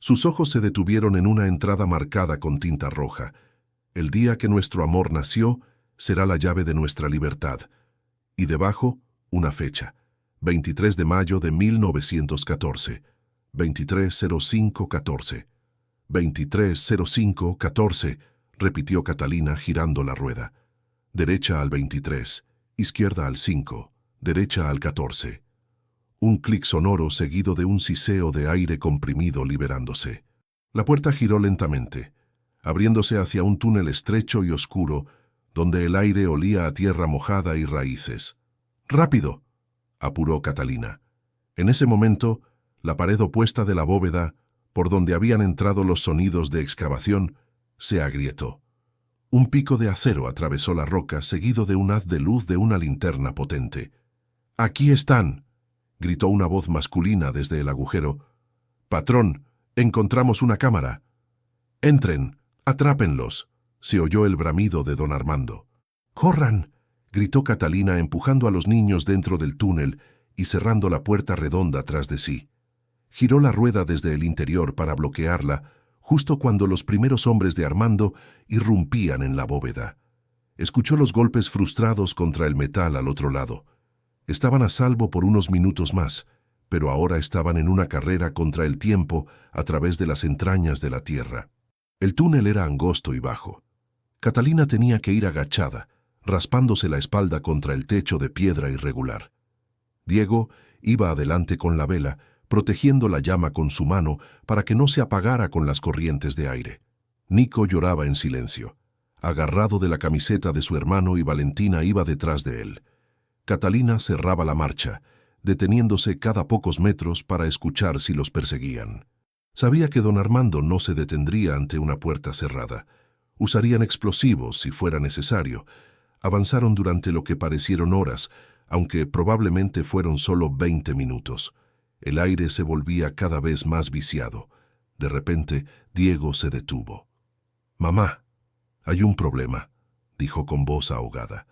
Sus ojos se detuvieron en una entrada marcada con tinta roja. «El día que nuestro amor nació será la llave de nuestra libertad». Y debajo, una fecha. 23 de mayo de 1914. 23:05:14. 23:05:14, repitió Catalina girando la rueda. Derecha al 23, izquierda al 5, derecha al 14. Un clic sonoro seguido de un siseo de aire comprimido liberándose. La puerta giró lentamente, abriéndose hacia un túnel estrecho y oscuro, donde el aire olía a tierra mojada y raíces. «¡Rápido!», apuró Catalina. En ese momento, la pared opuesta de la bóveda, por donde habían entrado los sonidos de excavación, se agrietó. Un pico de acero atravesó la roca, seguido de un haz de luz de una linterna potente. «¡Aquí están!», gritó una voz masculina desde el agujero. «Patrón, encontramos una cámara». «Entren, atrápenlos», se oyó el bramido de don Armando. «¡Corran!», gritó Catalina empujando a los niños dentro del túnel y cerrando la puerta redonda tras de sí. Giró la rueda desde el interior para bloquearla, justo cuando los primeros hombres de Armando irrumpían en la bóveda. Escuchó los golpes frustrados contra el metal al otro lado. Estaban a salvo por unos minutos más, pero ahora estaban en una carrera contra el tiempo a través de las entrañas de la tierra. El túnel era angosto y bajo. Catalina tenía que ir agachada, raspándose la espalda contra el techo de piedra irregular. Diego iba adelante con la vela, protegiendo la llama con su mano para que no se apagara con las corrientes de aire. Nico lloraba en silencio, agarrado de la camiseta de su hermano, y Valentina iba detrás de él. Catalina cerraba la marcha, deteniéndose cada pocos metros para escuchar si los perseguían. Sabía que don Armando no se detendría ante una puerta cerrada. Usarían explosivos si fuera necesario. Avanzaron durante lo que parecieron horas, aunque probablemente fueron solo 20 minutos. El aire se volvía cada vez más viciado. De repente, Diego se detuvo. «Mamá, hay un problema», dijo con voz ahogada.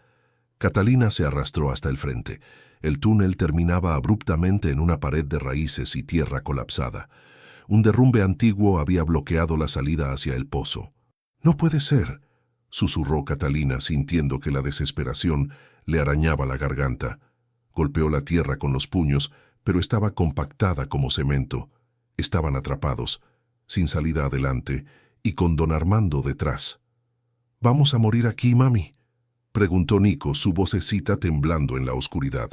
Catalina se arrastró hasta el frente. El túnel terminaba abruptamente en una pared de raíces y tierra colapsada. Un derrumbe antiguo había bloqueado la salida hacia el pozo. «No puede ser», susurró Catalina, sintiendo que la desesperación le arañaba la garganta. Golpeó la tierra con los puños, pero estaba compactada como cemento. Estaban atrapados, sin salida adelante, y con don Armando detrás. «¿Vamos a morir aquí, mami?», preguntó Nico, su vocecita temblando en la oscuridad.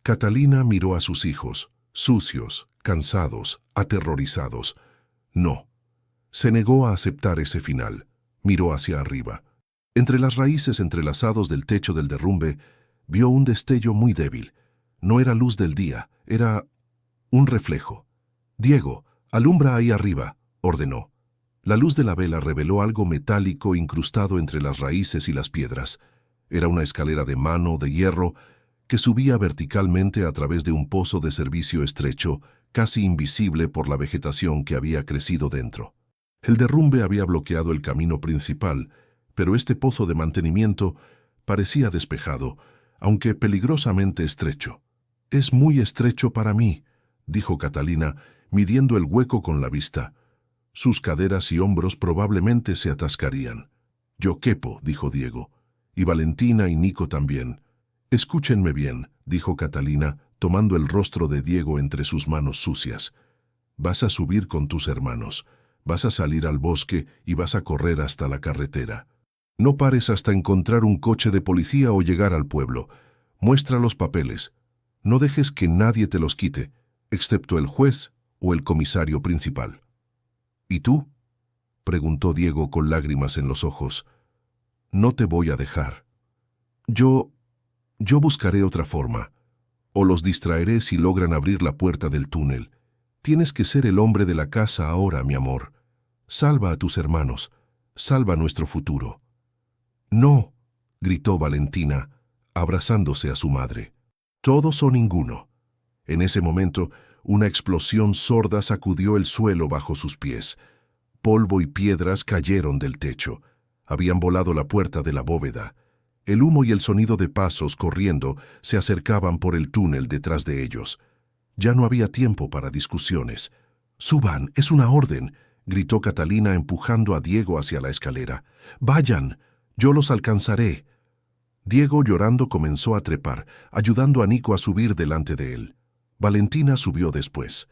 Catalina miró a sus hijos, sucios, cansados, aterrorizados. No. Se negó a aceptar ese final. Miró hacia arriba. Entre las raíces entrelazados del techo del derrumbe, vio un destello muy débil. No era luz del día, Era un reflejo. «Diego, alumbra ahí arriba», ordenó. La luz de la vela reveló algo metálico incrustado entre las raíces y las piedras. Era una escalera de mano de hierro que subía verticalmente a través de un pozo de servicio estrecho, casi invisible por la vegetación que había crecido dentro. El derrumbe había bloqueado el camino principal, pero este pozo de mantenimiento parecía despejado, aunque peligrosamente estrecho. «Es muy estrecho para mí», dijo Catalina, midiendo el hueco con la vista. Sus caderas y hombros probablemente se atascarían. «Yo quepo», dijo Diego, «y Valentina y Nico también». «Escúchenme bien», dijo Catalina, tomando el rostro de Diego entre sus manos sucias. «Vas a subir con tus hermanos, vas a salir al bosque y vas a correr hasta la carretera. No pares hasta encontrar un coche de policía o llegar al pueblo. Muestra los papeles. No dejes que nadie te los quite, excepto el juez o el comisario principal». «¿Y tú?», preguntó Diego con lágrimas en los ojos. «No te voy a dejar. Yo buscaré otra forma, o los distraeré si logran abrir la puerta del túnel. Tienes que ser el hombre de la casa ahora, mi amor. Salva a tus hermanos, salva nuestro futuro». «No», gritó Valentina, abrazándose a su madre. «Todos o ninguno». En ese momento, una explosión sorda sacudió el suelo bajo sus pies. Polvo y piedras cayeron del techo. Habían volado la puerta de la bóveda. El humo y el sonido de pasos corriendo se acercaban por el túnel detrás de ellos. Ya no había tiempo para discusiones. «Suban, es una orden», gritó Catalina empujando a Diego hacia la escalera. «Vayan, yo los alcanzaré». Diego, llorando, comenzó a trepar, ayudando a Nico a subir delante de él. Valentina subió después.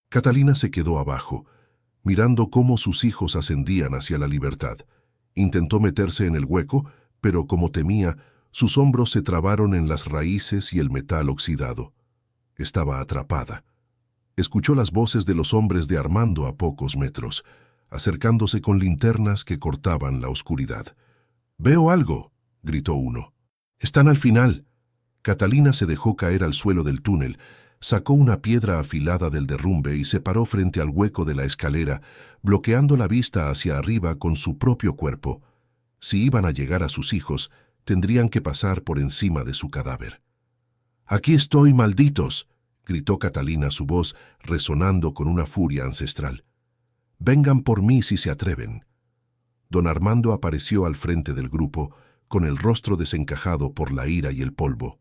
Catalina se quedó abajo, mirando cómo sus hijos ascendían hacia la libertad. Intentó meterse en el hueco, pero como temía, sus hombros se trabaron en las raíces y el metal oxidado. Estaba atrapada. Escuchó las voces de los hombres de Armando a pocos metros, acercándose con linternas que cortaban la oscuridad. «Veo algo», gritó uno. «Están al final». Catalina se dejó caer al suelo del túnel, sacó una piedra afilada del derrumbe y se paró frente al hueco de la escalera, bloqueando la vista hacia arriba con su propio cuerpo. Si iban a llegar a sus hijos, tendrían que pasar por encima de su cadáver. «Aquí estoy, malditos», gritó Catalina, su voz resonando con una furia ancestral. «Vengan por mí si se atreven». Don Armando apareció al frente del grupo, con el rostro desencajado por la ira y el polvo.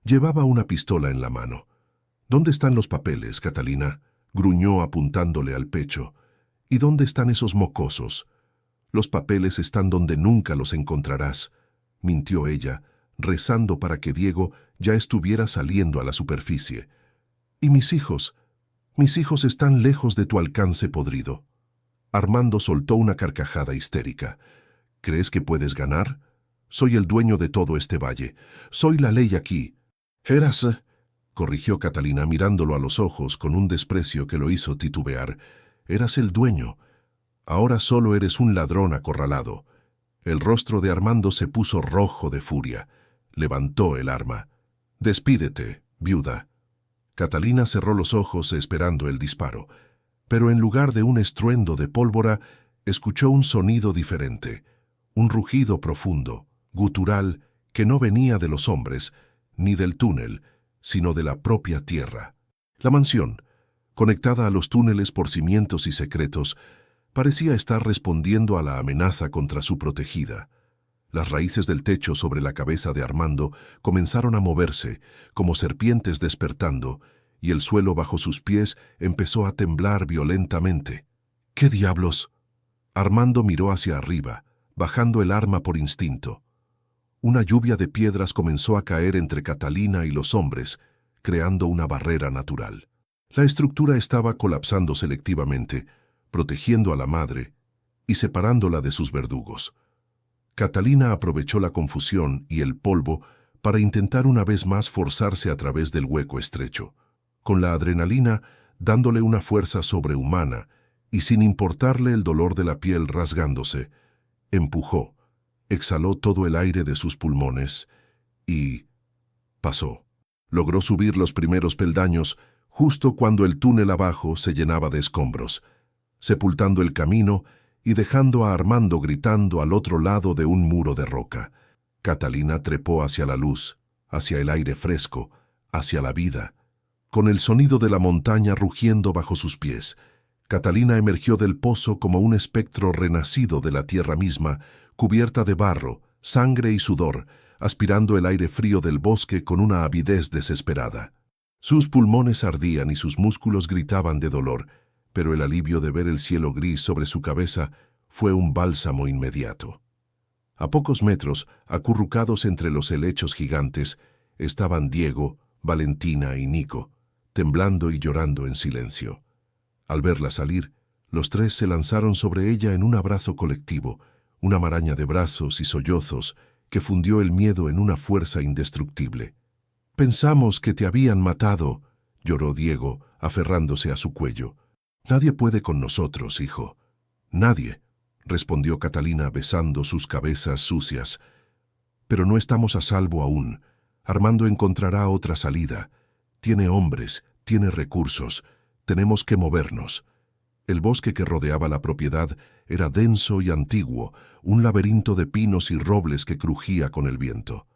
Llevaba una pistola en la mano. «¿Dónde están los papeles, Catalina?», gruñó apuntándole al pecho. «¿Y dónde están esos mocosos?». «Los papeles están donde nunca los encontrarás», mintió ella, rezando para que Diego ya estuviera saliendo a la superficie. «¿Y mis hijos? Mis hijos están lejos de tu alcance podrido». Armando soltó una carcajada histérica. «¿Crees que puedes ganar? Soy el dueño de todo este valle. Soy la ley aquí». «Eras», corrigió Catalina mirándolo a los ojos con un desprecio que lo hizo titubear. «Eras el dueño. Ahora solo eres un ladrón acorralado». El rostro de Armando se puso rojo de furia. Levantó el arma. «Despídete, viuda». Catalina cerró los ojos esperando el disparo, pero en lugar de un estruendo de pólvora, escuchó un sonido diferente, un rugido profundo, gutural, que no venía de los hombres, ni del túnel, sino de la propia tierra. La mansión, conectada a los túneles por cimientos y secretos, parecía estar respondiendo a la amenaza contra su protegida. Las raíces del techo sobre la cabeza de Armando comenzaron a moverse, como serpientes despertando, y el suelo bajo sus pies empezó a temblar violentamente. «¿Qué diablos?». Armando miró hacia arriba, bajando el arma por instinto. Una lluvia de piedras comenzó a caer entre Catalina y los hombres, creando una barrera natural. La estructura estaba colapsando selectivamente, protegiendo a la madre y separándola de sus verdugos. Catalina aprovechó la confusión y el polvo para intentar una vez más forzarse a través del hueco estrecho, con la adrenalina dándole una fuerza sobrehumana y sin importarle el dolor de la piel rasgándose, empujó, exhaló todo el aire de sus pulmones y pasó. Logró subir los primeros peldaños justo cuando el túnel abajo se llenaba de escombros, sepultando el camino y dejando a Armando gritando al otro lado de un muro de roca. Catalina trepó hacia la luz, hacia el aire fresco, hacia la vida. Con el sonido de la montaña rugiendo bajo sus pies, Catalina emergió del pozo como un espectro renacido de la tierra misma, cubierta de barro, sangre y sudor, aspirando el aire frío del bosque con una avidez desesperada. Sus pulmones ardían y sus músculos gritaban de dolor, pero el alivio de ver el cielo gris sobre su cabeza fue un bálsamo inmediato. A pocos metros, acurrucados entre los helechos gigantes, estaban Diego, Valentina y Nico, temblando y llorando en silencio. Al verla salir, los tres se lanzaron sobre ella en un abrazo colectivo, una maraña de brazos y sollozos que fundió el miedo en una fuerza indestructible. «Pensamos que te habían matado», lloró Diego, aferrándose a su cuello. «Nadie puede con nosotros, hijo». «Nadie», respondió Catalina besando sus cabezas sucias. «Pero no estamos a salvo aún. Armando encontrará otra salida. Tiene hombres, tiene recursos. Tenemos que movernos». El bosque que rodeaba la propiedad era denso y antiguo, un laberinto de pinos y robles que crujía con el viento.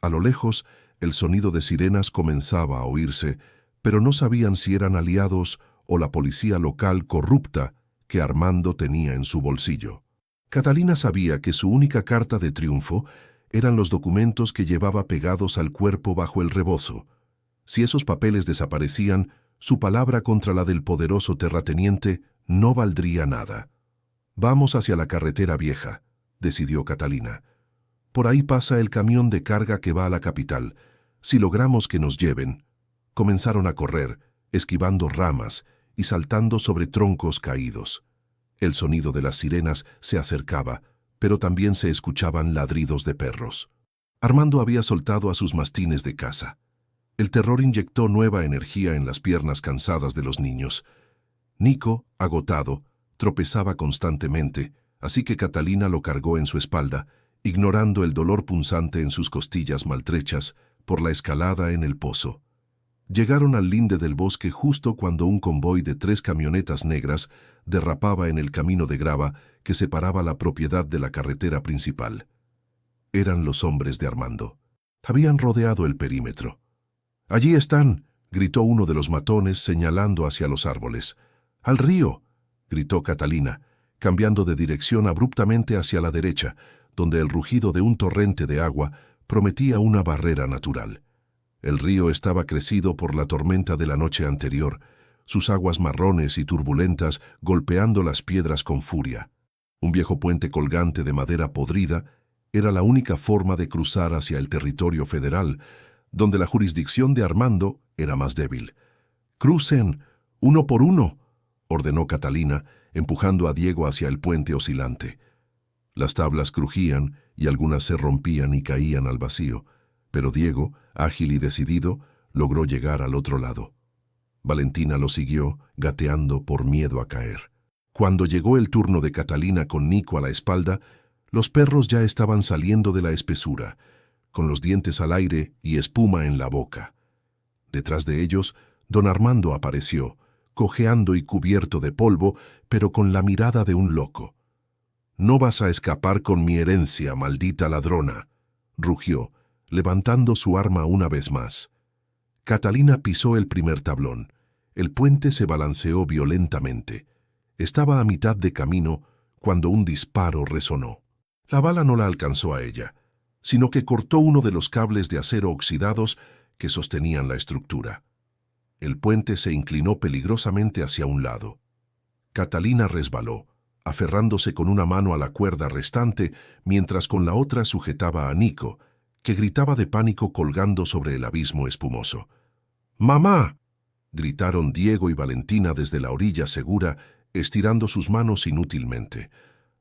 A lo lejos, el sonido de sirenas comenzaba a oírse, pero no sabían si eran aliados o la policía local corrupta que Armando tenía en su bolsillo. Catalina sabía que su única carta de triunfo eran los documentos que llevaba pegados al cuerpo bajo el rebozo. Si esos papeles desaparecían, su palabra contra la del poderoso terrateniente no valdría nada. «Vamos hacia la carretera vieja», decidió Catalina. «Por ahí pasa el camión de carga que va a la capital. Si logramos que nos lleven». Comenzaron a correr, esquivando ramas y saltando sobre troncos caídos. El sonido de las sirenas se acercaba, pero también se escuchaban ladridos de perros. Armando había soltado a sus mastines de caza. El terror inyectó nueva energía en las piernas cansadas de los niños. Nico, agotado, tropezaba constantemente, así que Catalina lo cargó en su espalda, ignorando el dolor punzante en sus costillas maltrechas por la escalada en el pozo. Llegaron al linde del bosque justo cuando un convoy de 3 camionetas negras derrapaba en el camino de grava que separaba la propiedad de la carretera principal. Eran los hombres de Armando. Habían rodeado el perímetro. «Allí están», gritó uno de los matones señalando hacia los árboles. «¡Al río!», gritó Catalina, cambiando de dirección abruptamente hacia la derecha, donde el rugido de un torrente de agua prometía una barrera natural. El río estaba crecido por la tormenta de la noche anterior, sus aguas marrones y turbulentas golpeando las piedras con furia. Un viejo puente colgante de madera podrida era la única forma de cruzar hacia el territorio federal, donde la jurisdicción de Armando era más débil. «¡Crucen, uno por uno!», ordenó Catalina, empujando a Diego hacia el puente oscilante. Las tablas crujían y algunas se rompían y caían al vacío, pero Diego, ágil y decidido, logró llegar al otro lado. Valentina lo siguió, gateando por miedo a caer. Cuando llegó el turno de Catalina con Nico a la espalda, los perros ya estaban saliendo de la espesura, con los dientes al aire y espuma en la boca. Detrás de ellos, don Armando apareció, cojeando y cubierto de polvo, pero con la mirada de un loco. «No vas a escapar con mi herencia, maldita ladrona», rugió, levantando su arma una vez más. Catalina pisó el primer tablón. El puente se balanceó violentamente. Estaba a mitad de camino cuando un disparo resonó. La bala no la alcanzó a ella, sino que cortó uno de los cables de acero oxidados que sostenían la estructura. El puente se inclinó peligrosamente hacia un lado. Catalina resbaló, aferrándose con una mano a la cuerda restante, mientras con la otra sujetaba a Nico, que gritaba de pánico colgando sobre el abismo espumoso. «¡Mamá!», gritaron Diego y Valentina desde la orilla segura, estirando sus manos inútilmente.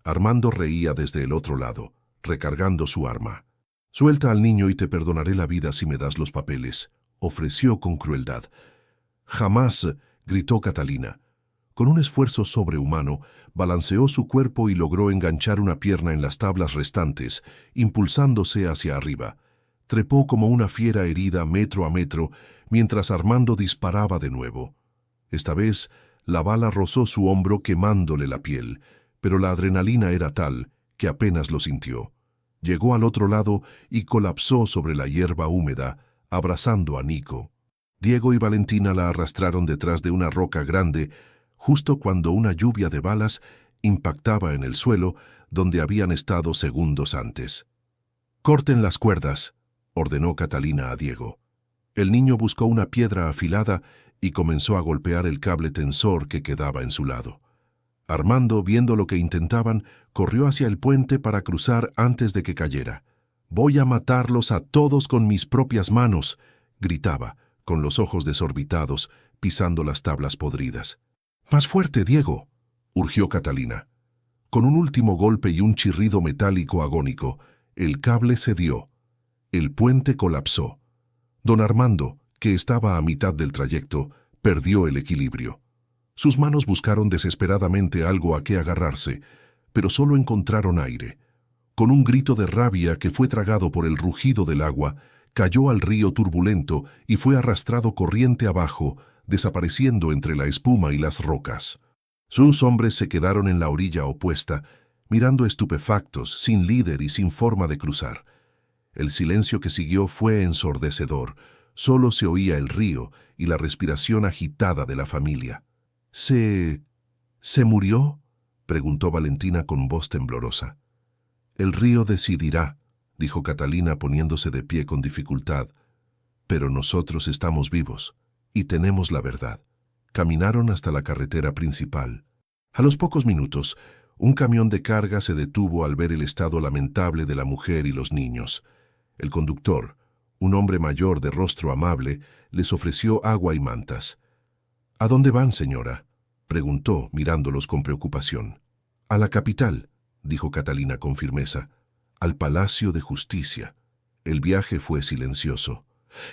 Armando reía desde el otro lado, recargando su arma. «Suelta al niño y te perdonaré la vida si me das los papeles», ofreció con crueldad. «Jamás», gritó Catalina. Con un esfuerzo sobrehumano, balanceó su cuerpo y logró enganchar una pierna en las tablas restantes, impulsándose hacia arriba. Trepó como una fiera herida metro a metro, mientras Armando disparaba de nuevo. Esta vez, la bala rozó su hombro quemándole la piel, pero la adrenalina era tal que apenas lo sintió. Llegó al otro lado y colapsó sobre la hierba húmeda, abrazando a Nico. Diego y Valentina la arrastraron detrás de una roca grande, justo cuando una lluvia de balas impactaba en el suelo donde habían estado segundos antes. «Corten las cuerdas», ordenó Catalina a Diego. El niño buscó una piedra afilada y comenzó a golpear el cable tensor que quedaba en su lado. Armando, viendo lo que intentaban, corrió hacia el puente para cruzar antes de que cayera. «Voy a matarlos a todos con mis propias manos», gritaba, con los ojos desorbitados, pisando las tablas podridas. «Más fuerte, Diego», urgió Catalina. Con un último golpe y un chirrido metálico agónico, el cable cedió. El puente colapsó. Don Armando, que estaba a mitad del trayecto, perdió el equilibrio. Sus manos buscaron desesperadamente algo a qué agarrarse, pero solo encontraron aire. Con un grito de rabia que fue tragado por el rugido del agua, cayó al río turbulento y fue arrastrado corriente abajo, desapareciendo entre la espuma y las rocas. Sus hombres se quedaron en la orilla opuesta, mirando estupefactos, sin líder y sin forma de cruzar. El silencio que siguió fue ensordecedor. Solo se oía el río y la respiración agitada de la familia. ¿Se murió?», preguntó Valentina con voz temblorosa. «El río decidirá», dijo Catalina poniéndose de pie con dificultad. «Pero nosotros estamos vivos y tenemos la verdad». Caminaron hasta la carretera principal. A los pocos minutos, un camión de carga se detuvo al ver el estado lamentable de la mujer y los niños. El conductor, un hombre mayor de rostro amable, les ofreció agua y mantas. «¿A dónde van, señora?», preguntó, mirándolos con preocupación. «A la capital», dijo Catalina con firmeza. «Al Palacio de Justicia». El viaje fue silencioso.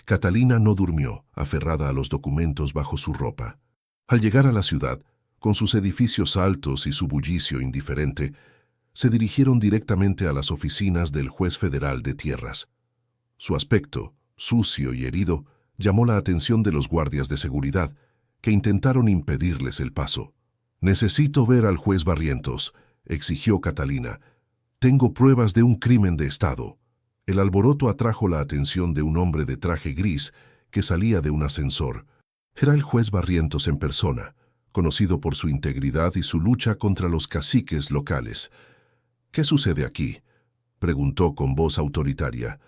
Catalina no durmió, aferrada a los documentos bajo su ropa. Al llegar a la ciudad, con sus edificios altos y su bullicio indiferente, se dirigieron directamente a las oficinas del juez federal de tierras. Su aspecto, sucio y herido, llamó la atención de los guardias de seguridad, que intentaron impedirles el paso. «Necesito ver al juez Barrientos», exigió Catalina. «Tengo pruebas de un crimen de Estado». El alboroto atrajo la atención de un hombre de traje gris que salía de un ascensor. Era el juez Barrientos en persona, conocido por su integridad y su lucha contra los caciques locales. «¿Qué sucede aquí?», preguntó con voz autoritaria.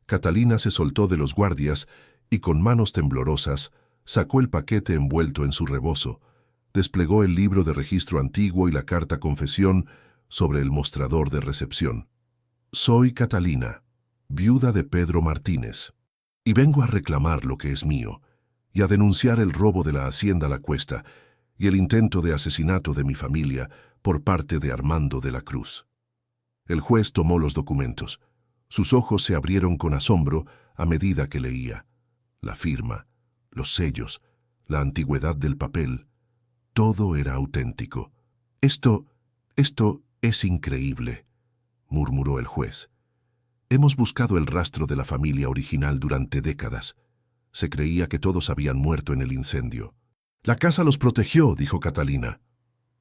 Catalina se soltó de los guardias y con manos temblorosas sacó el paquete envuelto en su rebozo. Desplegó el libro de registro antiguo y la carta confesión sobre el mostrador de recepción. «Soy Catalina, viuda de Pedro Martínez, y vengo a reclamar lo que es mío, y a denunciar el robo de la hacienda La Cuesta y el intento de asesinato de mi familia por parte de Armando de la Cruz». El juez tomó los documentos. Sus ojos se abrieron con asombro a medida que leía. La firma, los sellos, la antigüedad del papel, todo era auténtico. Esto es increíble», murmuró el juez. «Hemos buscado el rastro de la familia original durante décadas. Se creía que todos habían muerto en el incendio». «La casa los protegió», dijo Catalina.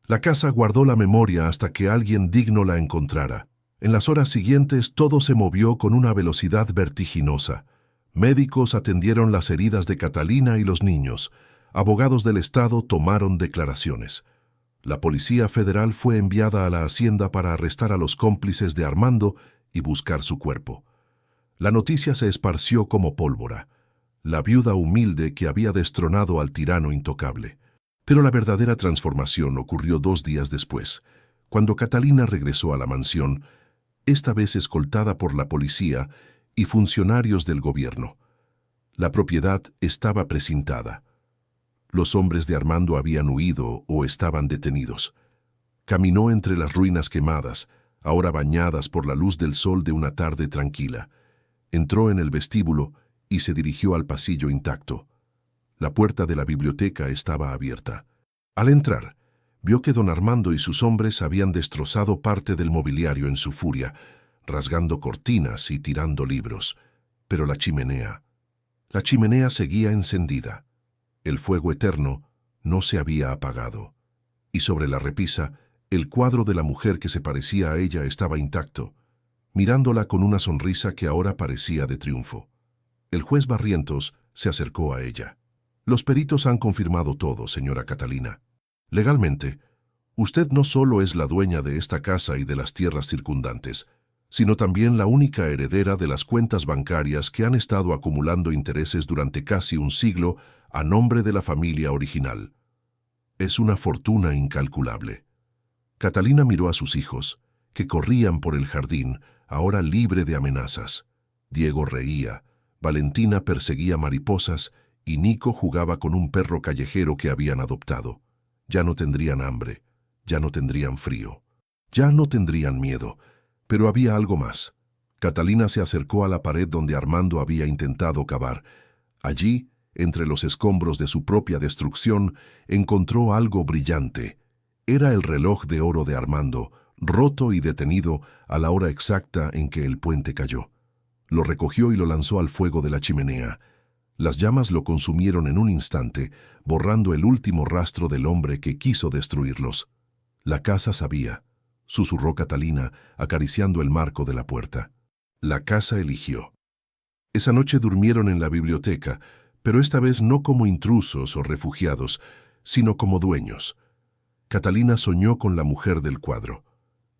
«La casa guardó la memoria hasta que alguien digno la encontrara. En las horas siguientes todo se movió con una velocidad vertiginosa. Médicos atendieron las heridas de Catalina y los niños. Abogados del Estado tomaron declaraciones. La Policía Federal fue enviada a la hacienda para arrestar a los cómplices de Armando y buscar su cuerpo. La noticia se esparció como pólvora. La viuda humilde que había destronado al tirano intocable. Pero la verdadera transformación ocurrió 2 días después, cuando Catalina regresó a la mansión, esta vez escoltada por la policía y funcionarios del gobierno. La propiedad estaba precintada. Los hombres de Armando habían huido o estaban detenidos. Caminó entre las ruinas quemadas, ahora bañadas por la luz del sol de una tarde tranquila. Entró en el vestíbulo y se dirigió al pasillo intacto. La puerta de la biblioteca estaba abierta. Al entrar, vio que don Armando y sus hombres habían destrozado parte del mobiliario en su furia, rasgando cortinas y tirando libros. Pero la chimenea seguía encendida. El fuego eterno no se había apagado. Y sobre la repisa, el cuadro de la mujer que se parecía a ella estaba intacto, mirándola con una sonrisa que ahora parecía de triunfo. El juez Barrientos se acercó a ella. Los peritos han confirmado todo, señora Catalina. Legalmente, usted no solo es la dueña de esta casa y de las tierras circundantes, sino también la única heredera de las cuentas bancarias que han estado acumulando intereses durante casi un siglo a nombre de la familia original. Es una fortuna incalculable. Catalina miró a sus hijos, que corrían por el jardín, ahora libre de amenazas. Diego reía, Valentina perseguía mariposas y Nico jugaba con un perro callejero que habían adoptado. Ya no tendrían hambre, ya no tendrían frío, ya no tendrían miedo, pero había algo más. Catalina se acercó a la pared donde Armando había intentado cavar. Allí, entre los escombros de su propia destrucción, encontró algo brillante. Era el reloj de oro de Armando, roto y detenido a la hora exacta en que el puente cayó. Lo recogió y lo lanzó al fuego de la chimenea. Las llamas lo consumieron en un instante, borrando el último rastro del hombre que quiso destruirlos. La casa sabía, susurró Catalina, acariciando el marco de la puerta. La casa eligió. Esa noche durmieron en la biblioteca, pero esta vez no como intrusos o refugiados, sino como dueños. Catalina soñó con la mujer del cuadro.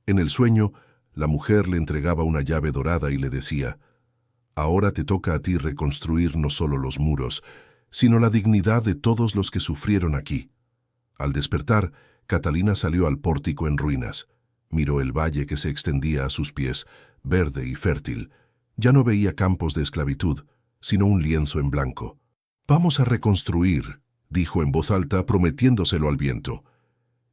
En el sueño, la mujer le entregaba una llave dorada y le decía: «Ahora te toca a ti reconstruir no solo los muros, sino la dignidad de todos los que sufrieron aquí». Al despertar, Catalina salió al pórtico en ruinas. Miró el valle que se extendía a sus pies, verde y fértil. Ya no veía campos de esclavitud, sino un lienzo en blanco. «Vamos a reconstruir», dijo en voz alta, prometiéndoselo al viento.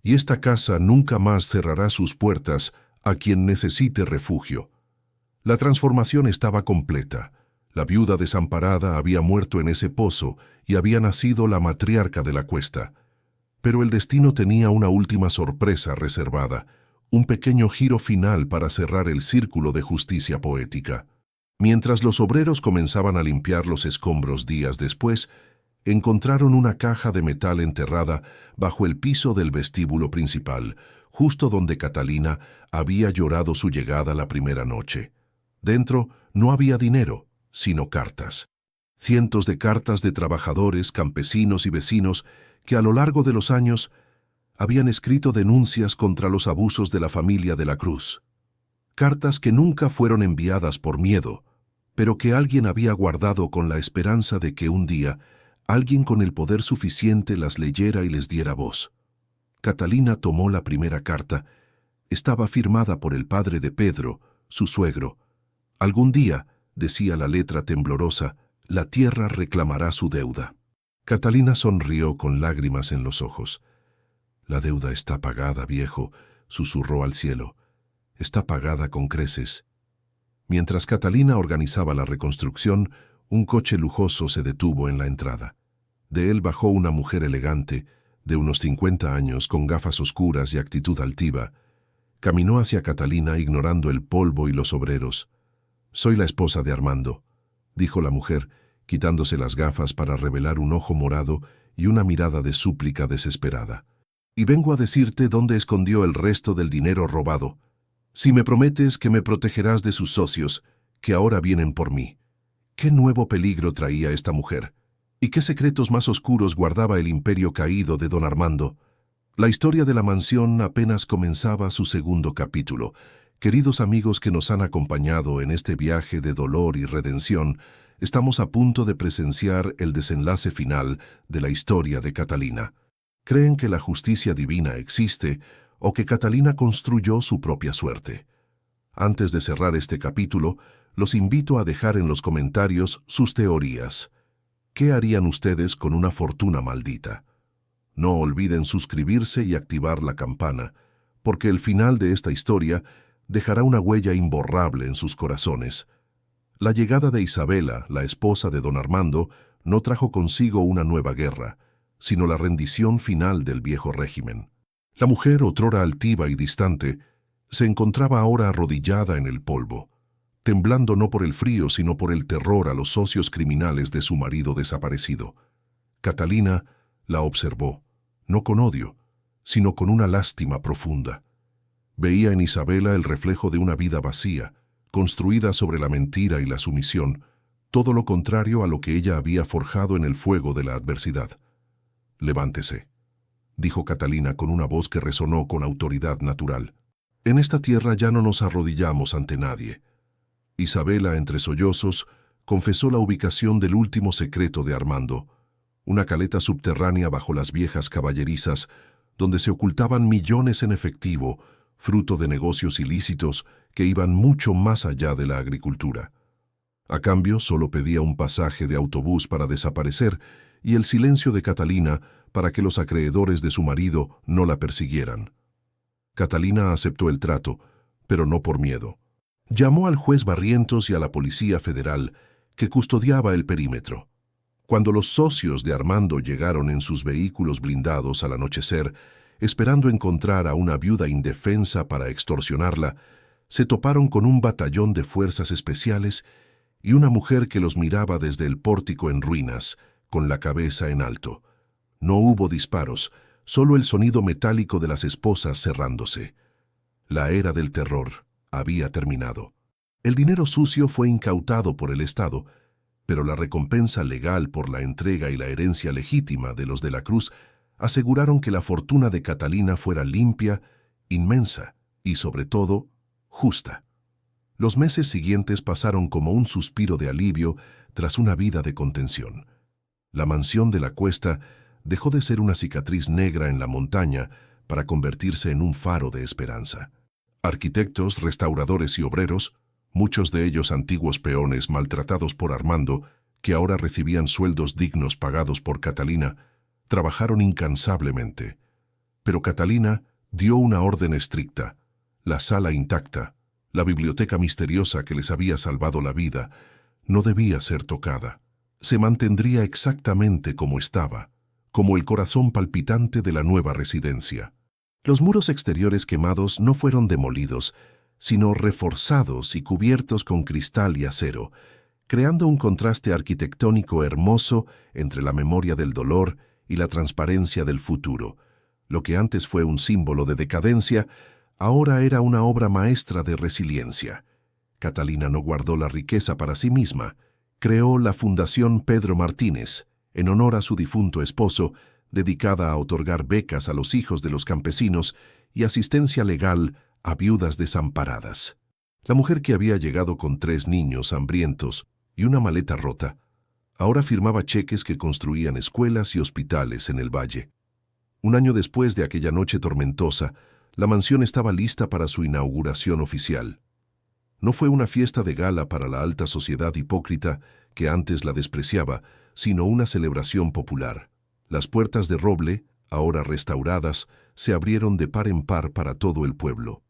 «Y esta casa nunca más cerrará sus puertas a quien necesite refugio». La transformación estaba completa. La viuda desamparada había muerto en ese pozo y había nacido la matriarca de la cuesta. Pero el destino tenía una última sorpresa reservada, un pequeño giro final para cerrar el círculo de justicia poética. Mientras los obreros comenzaban a limpiar los escombros días después, encontraron una caja de metal enterrada bajo el piso del vestíbulo principal, justo donde Catalina había llorado su llegada la primera noche. Dentro no había dinero, sino cartas. Cientos de cartas de trabajadores, campesinos y vecinos que a lo largo de los años habían escrito denuncias contra los abusos de la familia de la Cruz. Cartas que nunca fueron enviadas por miedo, pero que alguien había guardado con la esperanza de que un día alguien con el poder suficiente las leyera y les diera voz. Catalina tomó la primera carta. Estaba firmada por el padre de Pedro, su suegro. «Algún día», decía la letra temblorosa, «la tierra reclamará su deuda». Catalina sonrió con lágrimas en los ojos. «La deuda está pagada, viejo», susurró al cielo. «Está pagada con creces». Mientras Catalina organizaba la reconstrucción, un coche lujoso se detuvo en la entrada. De él bajó una mujer elegante, de unos 50 años, con gafas oscuras y actitud altiva. Caminó hacia Catalina ignorando el polvo y los obreros. «Soy la esposa de Armando», dijo la mujer, quitándose las gafas para revelar un ojo morado y una mirada de súplica desesperada. «Y vengo a decirte dónde escondió el resto del dinero robado. Si me prometes que me protegerás de sus socios, que ahora vienen por mí». ¿Qué nuevo peligro traía esta mujer? ¿Y qué secretos más oscuros guardaba el imperio caído de don Armando? La historia de la mansión apenas comenzaba su segundo capítulo. Queridos amigos que nos han acompañado en este viaje de dolor y redención, estamos a punto de presenciar el desenlace final de la historia de Catalina. ¿Creen que la justicia divina existe o que Catalina construyó su propia suerte? Antes de cerrar este capítulo, los invito a dejar en los comentarios sus teorías. ¿Qué harían ustedes con una fortuna maldita? No olviden suscribirse y activar la campana, porque el final de esta historia dejará una huella imborrable en sus corazones. La llegada de Isabela, la esposa de don Armando, no trajo consigo una nueva guerra, sino la rendición final del viejo régimen. La mujer, otrora altiva y distante, se encontraba ahora arrodillada en el polvo. temblando no por el frío, sino por el terror a los socios criminales de su marido desaparecido. Catalina la observó, no con odio, sino con una lástima profunda. Veía en Isabela el reflejo de una vida vacía, construida sobre la mentira y la sumisión, todo lo contrario a lo que ella había forjado en el fuego de la adversidad. «Levántese», dijo Catalina con una voz que resonó con autoridad natural. «En esta tierra ya no nos arrodillamos ante nadie». Isabela, entre sollozos, confesó la ubicación del último secreto de Armando, una caleta subterránea bajo las viejas caballerizas, donde se ocultaban millones en efectivo, fruto de negocios ilícitos que iban mucho más allá de la agricultura. A cambio, solo pedía un pasaje de autobús para desaparecer y el silencio de Catalina para que los acreedores de su marido no la persiguieran. Catalina aceptó el trato, pero no por miedo. Llamó al juez Barrientos y a la Policía Federal, que custodiaba el perímetro. Cuando los socios de Armando llegaron en sus vehículos blindados al anochecer, esperando encontrar a una viuda indefensa para extorsionarla, se toparon con un batallón de fuerzas especiales y una mujer que los miraba desde el pórtico en ruinas, con la cabeza en alto. No hubo disparos, solo el sonido metálico de las esposas cerrándose. La era del terror había terminado. El dinero sucio fue incautado por el Estado, pero la recompensa legal por la entrega y la herencia legítima de los de la Cruz aseguraron que la fortuna de Catalina fuera limpia, inmensa y, sobre todo, justa. Los meses siguientes pasaron como un suspiro de alivio tras una vida de contención. La mansión de la Cuesta dejó de ser una cicatriz negra en la montaña para convertirse en un faro de esperanza. Arquitectos, restauradores y obreros, muchos de ellos antiguos peones maltratados por Armando, que ahora recibían sueldos dignos pagados por Catalina, trabajaron incansablemente. Pero Catalina dio una orden estricta: la sala intacta, la biblioteca misteriosa que les había salvado la vida, no debía ser tocada. Se mantendría exactamente como estaba, como el corazón palpitante de la nueva residencia. Los muros exteriores quemados no fueron demolidos, sino reforzados y cubiertos con cristal y acero, creando un contraste arquitectónico hermoso entre la memoria del dolor y la transparencia del futuro. Lo que antes fue un símbolo de decadencia, ahora era una obra maestra de resiliencia. Catalina no guardó la riqueza para sí misma. Creó la Fundación Pedro Martínez, en honor a su difunto esposo, dedicada a otorgar becas a los hijos de los campesinos y asistencia legal a viudas desamparadas. La mujer que había llegado con 3 niños hambrientos y una maleta rota, ahora firmaba cheques que construían escuelas y hospitales en el valle. Un año después de aquella noche tormentosa, la mansión estaba lista para su inauguración oficial. No fue una fiesta de gala para la alta sociedad hipócrita que antes la despreciaba, sino una celebración popular. Las puertas de roble, ahora restauradas, se abrieron de par en par para todo el pueblo.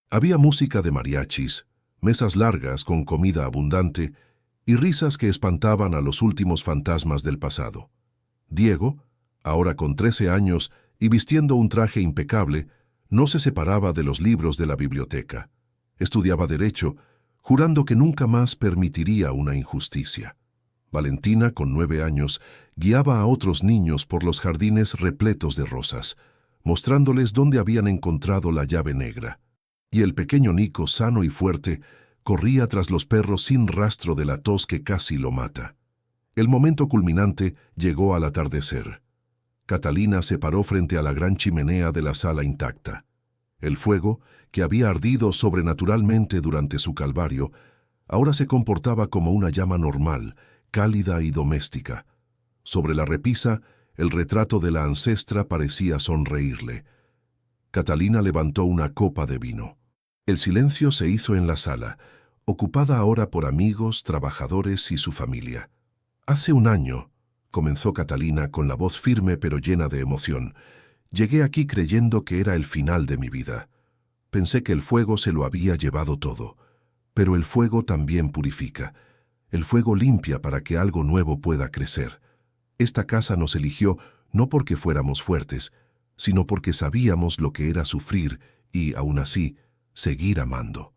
Había música de mariachis, mesas largas con comida abundante y risas que espantaban a los últimos fantasmas del pasado. Diego, ahora con 13 años y vistiendo un traje impecable, no se separaba de los libros de la biblioteca. Estudiaba Derecho, jurando que nunca más permitiría una injusticia. Valentina, con 9 años, guiaba a otros niños por los jardines repletos de rosas, mostrándoles dónde habían encontrado la llave negra. Y el pequeño Nico, sano y fuerte, corría tras los perros sin rastro de la tos que casi lo mata. El momento culminante llegó al atardecer. Catalina se paró frente a la gran chimenea de la sala intacta. El fuego, que había ardido sobrenaturalmente durante su calvario, ahora se comportaba como una llama normal, cálida y doméstica. Sobre la repisa, el retrato de la ancestra parecía sonreírle. Catalina levantó una copa de vino. El silencio se hizo en la sala, ocupada ahora por amigos, trabajadores y su familia. «Hace un año», comenzó Catalina con la voz firme pero llena de emoción, «llegué aquí creyendo que era el final de mi vida. Pensé que el fuego se lo había llevado todo. Pero el fuego también purifica. El fuego limpia para que algo nuevo pueda crecer. Esta casa nos eligió no porque fuéramos fuertes, sino porque sabíamos lo que era sufrir y, aún así, seguir amando».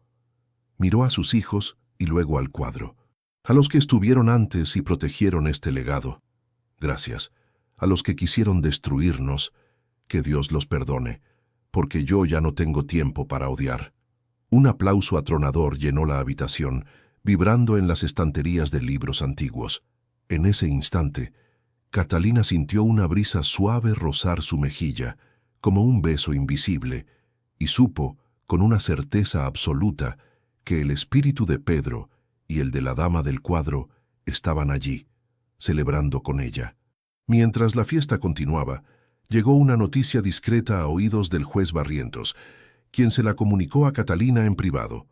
Miró a sus hijos y luego al cuadro. A los que estuvieron antes y protegieron este legado. Gracias. A los que quisieron destruirnos, que Dios los perdone, porque yo ya no tengo tiempo para odiar. Un aplauso atronador llenó la habitación, vibrando en las estanterías de libros antiguos. En ese instante, Catalina sintió una brisa suave rozar su mejilla, como un beso invisible, y supo, con una certeza absoluta, que el espíritu de Pedro y el de la dama del cuadro estaban allí, celebrando con ella. Mientras la fiesta continuaba, llegó una noticia discreta a oídos del juez Barrientos, quien se la comunicó a Catalina en privado.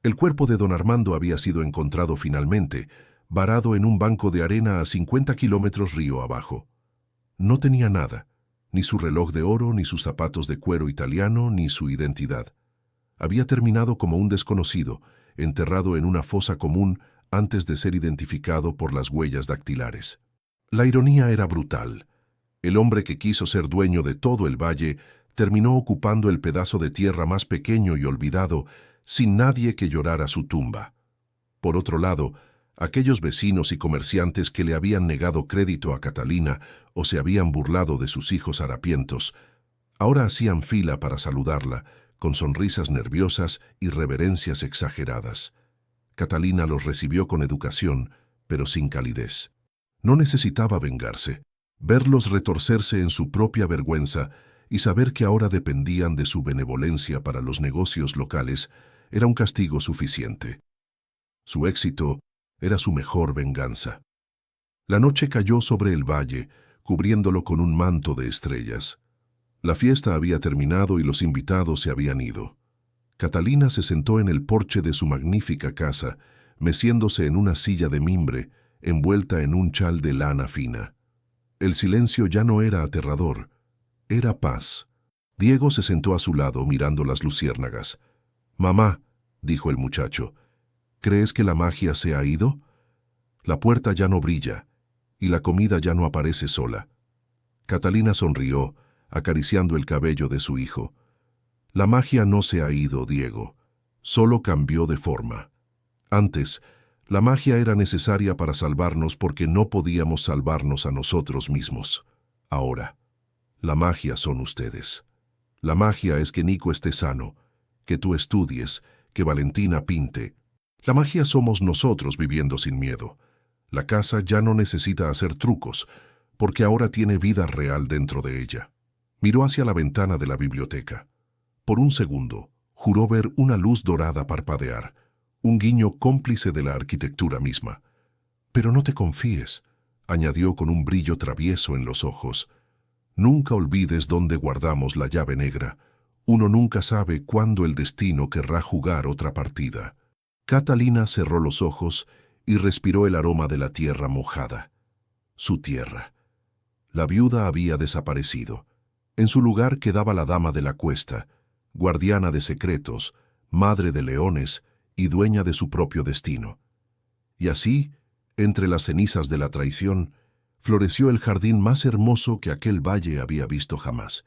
El cuerpo de don Armando había sido encontrado finalmente, varado en un banco de arena a 50 kilómetros río abajo. No tenía nada, ni su reloj de oro, ni sus zapatos de cuero italiano, ni su identidad. Había terminado como un desconocido, enterrado en una fosa común antes de ser identificado por las huellas dactilares. La ironía era brutal. El hombre que quiso ser dueño de todo el valle terminó ocupando el pedazo de tierra más pequeño y olvidado, sin nadie que llorara su tumba. Por otro lado, aquellos vecinos y comerciantes que le habían negado crédito a Catalina o se habían burlado de sus hijos harapientos, ahora hacían fila para saludarla, con sonrisas nerviosas y reverencias exageradas. Catalina los recibió con educación, pero sin calidez. No necesitaba vengarse, verlos retorcerse en su propia vergüenza y saber que ahora dependían de su benevolencia para los negocios locales era un castigo suficiente. Su éxito era su mejor venganza. La noche cayó sobre el valle, cubriéndolo con un manto de estrellas. La fiesta había terminado y los invitados se habían ido. Catalina se sentó en el porche de su magnífica casa, meciéndose en una silla de mimbre, envuelta en un chal de lana fina. El silencio ya no era aterrador, era paz. Diego se sentó a su lado mirando las luciérnagas. «Mamá», dijo el muchacho, «¿crees que la magia se ha ido? La puerta ya no brilla, y la comida ya no aparece sola». Catalina sonrió, acariciando el cabello de su hijo. «La magia no se ha ido, Diego, solo cambió de forma. Antes, la magia era necesaria para salvarnos porque no podíamos salvarnos a nosotros mismos. Ahora, la magia son ustedes. La magia es que Nico esté sano, que tú estudies, que Valentina pinte. La magia somos nosotros viviendo sin miedo. La casa ya no necesita hacer trucos, porque ahora tiene vida real dentro de ella». Miró hacia la ventana de la biblioteca. Por un segundo, juró ver una luz dorada parpadear, un guiño cómplice de la arquitectura misma. «Pero no te confíes», añadió con un brillo travieso en los ojos. «Nunca olvides dónde guardamos la llave negra. Uno nunca sabe cuándo el destino querrá jugar otra partida». Catalina cerró los ojos y respiró el aroma de la tierra mojada. Su tierra. La viuda había desaparecido. En su lugar quedaba la dama de la cuesta, guardiana de secretos, madre de leones y dueña de su propio destino. Y así, entre las cenizas de la traición, floreció el jardín más hermoso que aquel valle había visto jamás.